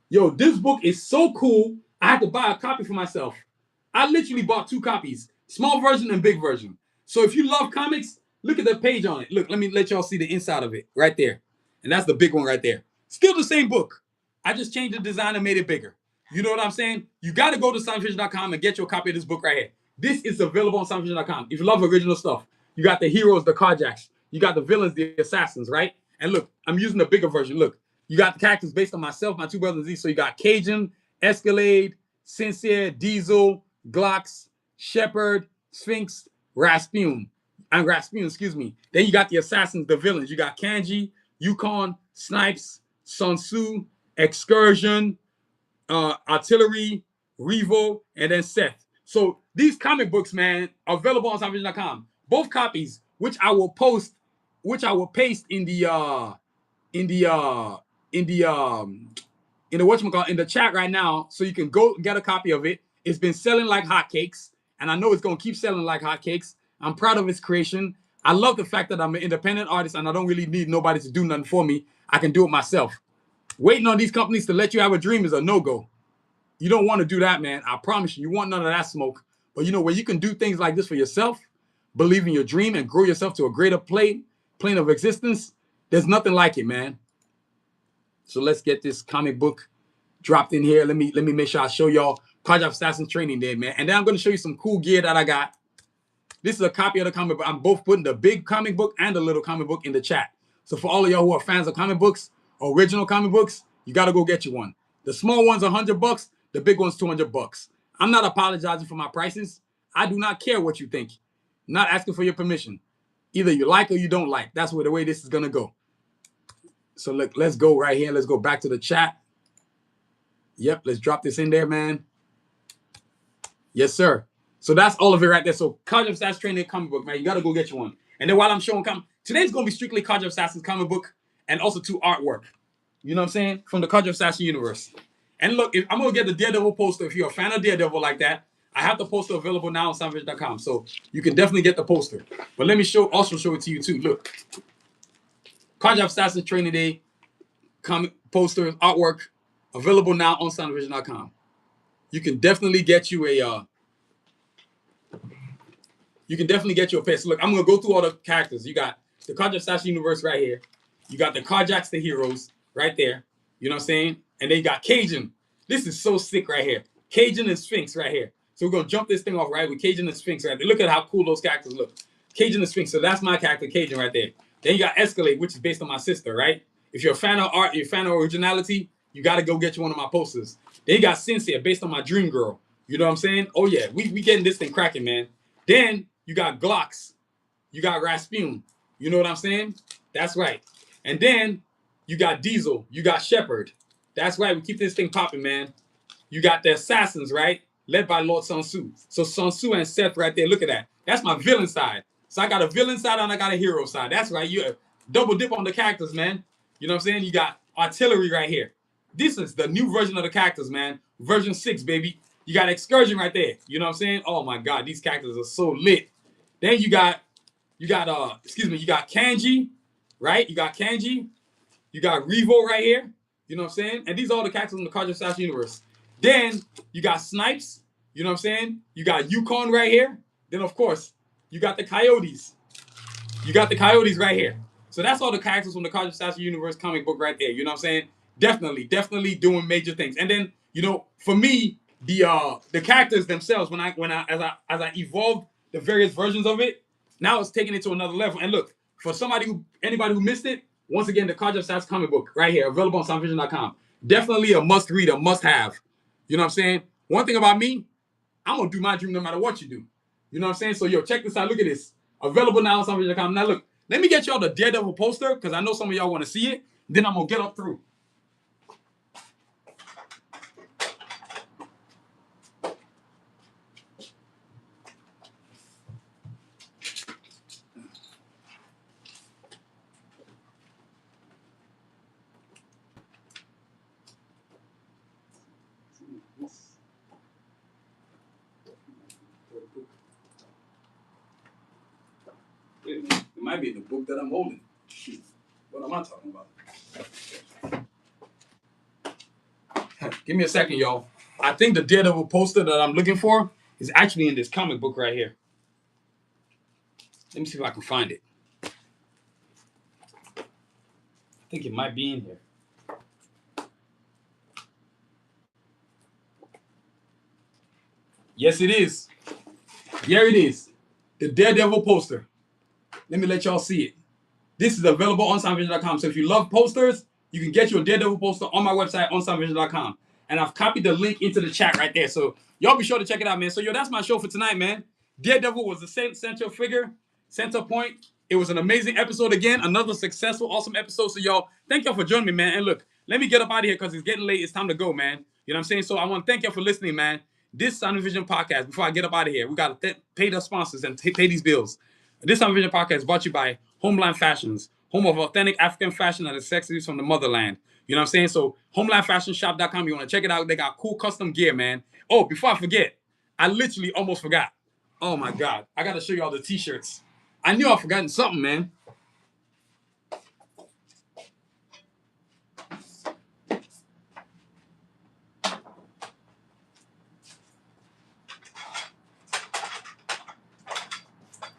Yo, this book is so cool. I had to buy a copy for myself. I literally bought 2 copies, small version and big version. So if you love comics, look at the page on it. Look, let me let y'all see the inside of it right there. And that's the big one right there. Still the same book. I just changed the design and made it bigger. You know what I'm saying? You got to go to soundfiction.com and get your copy of this book right here. This is available on soundfiction.com. If you love original stuff, you got the heroes, the carjacks. You got the villains, the assassins, right? And look, I'm using the bigger version. Look, you got the characters based on myself, my 2 brothers Z. So you got Cajun, Escalade, Sincere, Diesel, Glocks, Shepherd, Sphinx, Rasputin. Excuse me. Then you got the assassins, the villains. You got Kanji, Yukon, Snipes, Sun Tzu, Excursion, Artillery, Revo, and then Seth. So these comic books, man, are available on Savage.com. Both copies, which I will paste in the chat right now, so you can go get a copy of it. It's been selling like hotcakes, and I know it's gonna keep selling like hotcakes. I'm proud of its creation. I love the fact that I'm an independent artist and I don't really need nobody to do nothing for me. I can do it myself. Waiting on these companies to let you have a dream is a no-go. You don't want to do that, man. I promise you, you want none of that smoke. But you know, where you can do things like this for yourself, believe in your dream and grow yourself to a greater plane of existence, there's nothing like it, man. So let's get this comic book dropped in here. Let me make sure I show y'all College of Assassins Training Day, man. And then I'm going to show you some cool gear that I got. This is a copy of the comic book. I'm both putting the big comic book and the little comic book in the chat. So for all of y'all who are fans of comic books, original comic books, you got to go get you one. The small one's $100. The big one's $200. I'm not apologizing for my prices. I do not care what you think. I'm not asking for your permission. Either you like or you don't like. That's the way this is going to go. So look, let's go right here. Let's go back to the chat. Yep, let's drop this in there, man. Yes, sir. So that's all of it right there. So College of Assassins Training comic book, man. You got to go get you one. And then while I'm showing today's going to be strictly College of Assassins comic book and also 2 artwork. You know what I'm saying? From the College of Assassins universe. And look, I'm going to get the Daredevil poster. If you're a fan of Daredevil like that, I have the poster available now on Savage.com. So you can definitely get the poster. But let me also show it to you too. Look. College of Assassins Training Day comic poster artwork available now on Soundvision.com. You can definitely get you a pair. So look, I'm gonna go through all the characters. You got the College of Assassins universe right here. You got the Carjacks, the heroes, right there. You know what I'm saying? And then you got Cajun. This is so sick right here. Cajun and Sphinx right here. So we're gonna jump this thing off right with Cajun and Sphinx right there. Look at how cool those characters look. Cajun and Sphinx. So that's my character, Cajun, right there. Then you got Escalade, which is based on my sister, right? If you're a fan of art, you're a fan of originality, you got to go get you one of my posters. Then you got Sincere, based on my dream girl. You know what I'm saying? Oh, yeah, we getting this thing cracking, man. Then you got Glocks. You got Rasputin. You know what I'm saying? That's right. And then you got Diesel. You got Shepherd. That's right. We keep this thing popping, man. You got the assassins, right? Led by Lord Sun Tzu. So Sun Tzu and Seth right there. Look at that. That's my villain side. So I got a villain side and I got a hero side. That's right. You double dip on the characters, man. You know what I'm saying? You got artillery right here. This is the new version of the characters, man. Version 6, baby. You got Excursion right there. You know what I'm saying? Oh my God, these characters are so lit. Then you got Kanji, right? You got Kanji. You got Revo right here. You know what I'm saying? And these are all the characters in the College of Assassins universe. Then you got Snipes. You know what I'm saying? You got Yukon right here. Then, of course, you got the Coyotes. You got the Coyotes right here. So that's all the characters from the College of Assassin universe comic book right there. You know what I'm saying? Definitely doing major things. And then, you know, for me, the characters themselves, as I evolved the various versions of it, now it's taking it to another level. And look, for anybody who missed it, once again, the College of Assassin comic book right here, available on soundvision.com. Definitely a must read, a must have. You know what I'm saying? One thing about me, I'm gonna do my dream no matter what you do. You know what I'm saying? So yo, check this out. Look at this. Available now on soundvision.com. Now look, let me get y'all the Daredevil poster because I know some of y'all want to see it. Then I'm gonna get up through. Wait a minute. It might be the book that I'm holding. Shoot. What am I talking about? Give me a second, y'all. I think the Daredevil poster that I'm looking for is actually in this comic book right here. Let me see if I can find it. I think it might be in here. Yes, it is. Here it is. The Daredevil poster. Let me let y'all see it. This is available on soundvision.com. So if you love posters, you can get your Daredevil poster on my website on soundvision.com. And I've copied the link into the chat right there. So y'all be sure to check it out, man. So yo, that's my show for tonight, man. Daredevil was the central figure, center point. It was an amazing episode again. Another successful, awesome episode. So y'all, thank y'all for joining me, man. And look, let me get up out of here because it's getting late. It's time to go, man. You know what I'm saying? So I want to thank y'all for listening, man. This Sound Vision podcast, before I get up out of here, we got to pay the sponsors and pay these bills. This Sound Vision podcast is brought to you by Homeland Fashions, home of authentic African fashion and accessories from the motherland. You know what I'm saying? So homelandfashionshop.com, you want to check it out. They got cool custom gear, man. Oh, before I forget, I literally almost forgot. Oh my God. I got to show you all the t-shirts. I knew I'd forgotten something, man.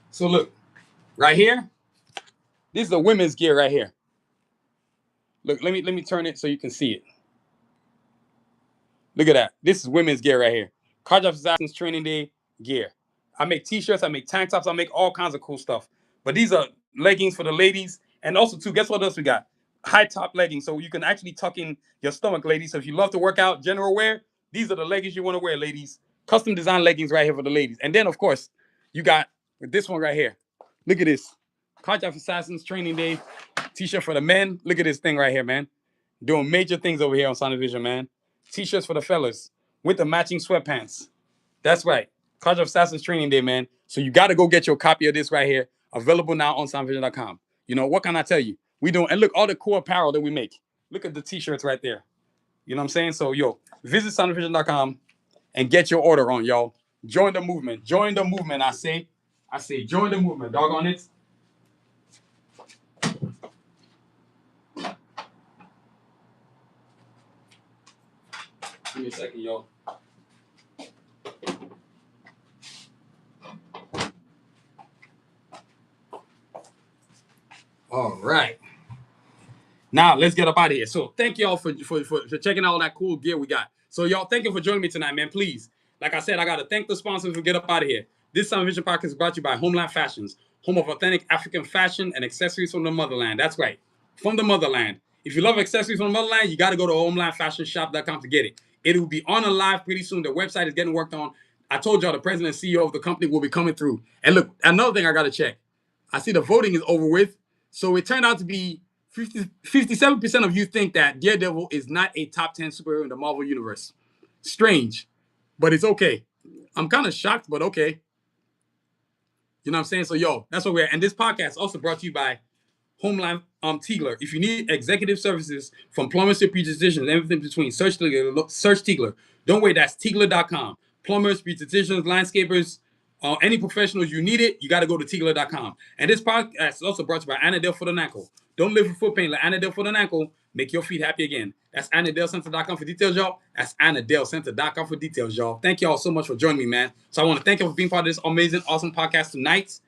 So look, right here, this is a women's gear right here. Look, let me turn it so you can see it. Look at that. This is women's gear right here. College of Assassins Training Day gear. I make t-shirts, I make tank tops, I make all kinds of cool stuff. But these are leggings for the ladies. And also, too, guess what else we got? High top leggings. So you can actually tuck in your stomach, ladies. So if you love to work out, general wear, these are the leggings you want to wear, ladies. Custom design leggings right here for the ladies. And then, of course, you got this one right here. Look at this. College of Assassins Training Day t-shirt for the men. Look at this thing right here, man. Doing major things over here on Sonic Vision, man. T-shirts for the fellas with the matching sweatpants. That's right. College of Assassins Training Day, man. So you got to go get your copy of this right here. Available now on soundvision.com. You know, what can I tell you? We doing, and look, all the cool apparel that we make. Look at the t-shirts right there. You know what I'm saying? So, yo, visit soundvision.com and get your order on, y'all. Join the movement. Join the movement, I say. Join the movement. Doggone it. Give me a second, y'all. All right. Now let's get up out of here. So thank y'all for checking out all that cool gear we got. So y'all, thank you for joining me tonight, man. Please, like I said, I gotta thank the sponsors for get up out of here. This Sound Vision podcast is brought to you by Homeland Fashions, home of authentic African fashion and accessories from the motherland. That's right, from the motherland. If you love accessories from the motherland, you gotta go to homelandfashionshop.com to get it. It will be on a live pretty soon. The website is getting worked on. I told y'all the president and CEO of the company will be coming through. And look, another thing I gotta check. I see the voting is over with. So it turned out to be 57% of you think that Daredevil is not a top 10 superhero in the Marvel Universe. Strange, but it's okay. I'm kind of shocked, but okay. You know what I'm saying? So, yo, that's what we're at. And this podcast also brought to you by Homeland Tigler. If you need executive services from plumbers to pediatricians, everything between, search Tigler. Don't wait, that's Tigler.com. Plumbers, pediatricians, landscapers, Any professionals you need it, you got to go to Tigler.com. And this podcast is also brought to you by Anadel Foot and Ankle. Don't live with foot pain. Let Anadel Foot and Ankle make your feet happy again. That's AnadelCenter.com for details, y'all. That's AnadelCenter.com for details, y'all. Thank y'all so much for joining me, man. So I want to thank you for being part of this amazing, awesome podcast tonight.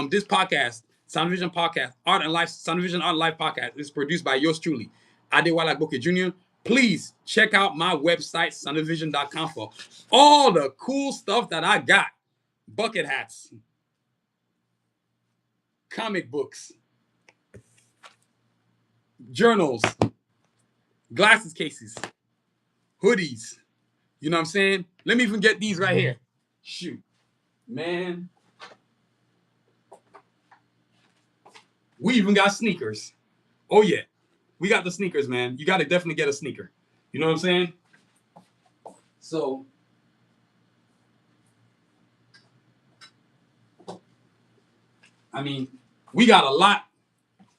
This podcast, Sound Vision Podcast, Art and Life, Sound Vision Art and Life Podcast, is produced by yours truly, Adewale Agboke Jr. Please check out my website, soundvision.com, for all the cool stuff that I got. Bucket hats, comic books, journals, glasses cases, hoodies. You know what I'm saying? Let me even get these right here. Shoot, man. We even got sneakers. Oh, yeah. We got the sneakers, man. You got to definitely get a sneaker. You know what I'm saying? So, I mean, we got a lot.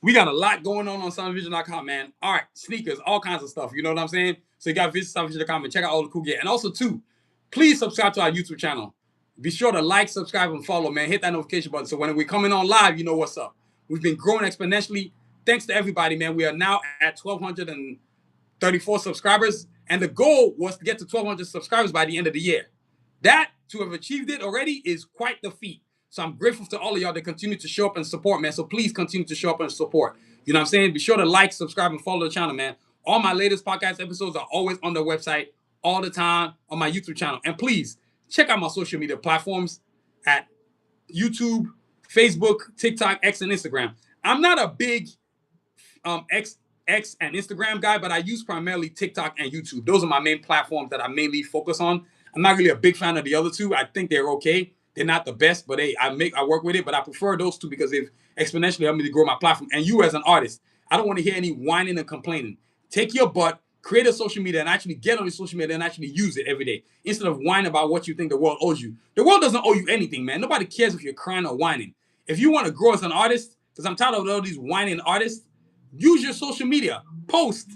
We got a lot going on soundvision.com, man. All right, sneakers, all kinds of stuff. You know what I'm saying? So you got to visit soundvision.com and check out all the cool gear. And also, too, please subscribe to our YouTube channel. Be sure to like, subscribe, and follow, man. Hit that notification button so when we're coming on live, you know what's up. We've been growing exponentially. Thanks to everybody, man. We are now at 1,234 subscribers. And the goal was to get to 1,200 subscribers by the end of the year. That, to have achieved it already, is quite the feat. So I'm grateful to all of y'all that continue to show up and support, man. So please continue to show up and support. You know what I'm saying? Be sure to like, subscribe, and follow the channel, man. All my latest podcast episodes are always on the website all the time on my YouTube channel. And please check out my social media platforms at YouTube, Facebook, TikTok, X, and Instagram. I'm not a big X and Instagram guy, but I use primarily TikTok and YouTube. Those are my main platforms that I mainly focus on. I'm not really a big fan of the other two. I think they're okay. They're not the best, but hey, I work with it. But I prefer those two because they've exponentially helped me to grow my platform. And you as an artist, I don't want to hear any whining and complaining. Take your butt, create a social media, and actually get on your social media and actually use it every day instead of whining about what you think the world owes you. The world doesn't owe you anything, man. Nobody cares if you're crying or whining. If you want to grow as an artist, because I'm tired of all these whining artists, use your social media, post,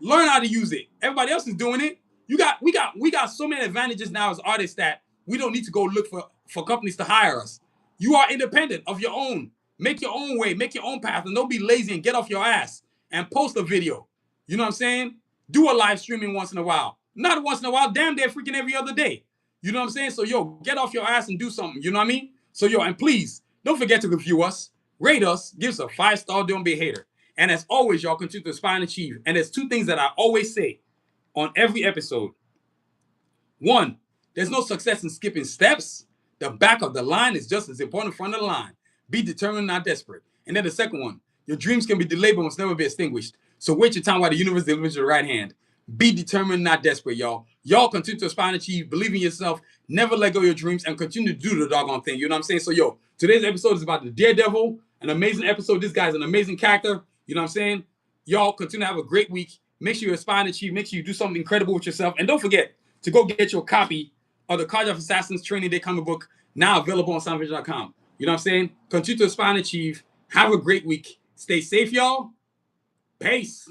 learn how to use it. Everybody else is doing it. We got so many advantages now as artists that we don't need to go look for companies to hire us. You are independent of your own. Make your own way, make your own path, and don't be lazy and get off your ass and post a video. You know what I'm saying? Do a live streaming once in a while. Not once in a while, damn, they're freaking every other day. You know what I'm saying? So, yo, get off your ass and do something. You know what I mean? So, yo, and please, don't forget to review us, rate us, give us a 5-star, don't be a hater. And as always, y'all continue to aspire and achieve. And there's two things that I always say on every episode. One, there's no success in skipping steps. The back of the line is just as important in front of the line. Be determined, not desperate. And then the second one, your dreams can be delayed but must never be extinguished. So wait your time while the universe delivers your right hand. Be determined, not desperate, y'all. Y'all continue to aspire and achieve, believe in yourself, never let go of your dreams, and continue to do the doggone thing. You know what I'm saying? So, yo, today's episode is about the Daredevil, an amazing episode. This guy's an amazing character. You know what I'm saying? Y'all continue to have a great week. Make sure you aspire and achieve. Make sure you do something incredible with yourself. And don't forget to go get your copy of the College of Assassins Training Day comic book, now available on soundvision.com. You know what I'm saying? Continue to aspire and achieve. Have a great week. Stay safe, y'all. Peace.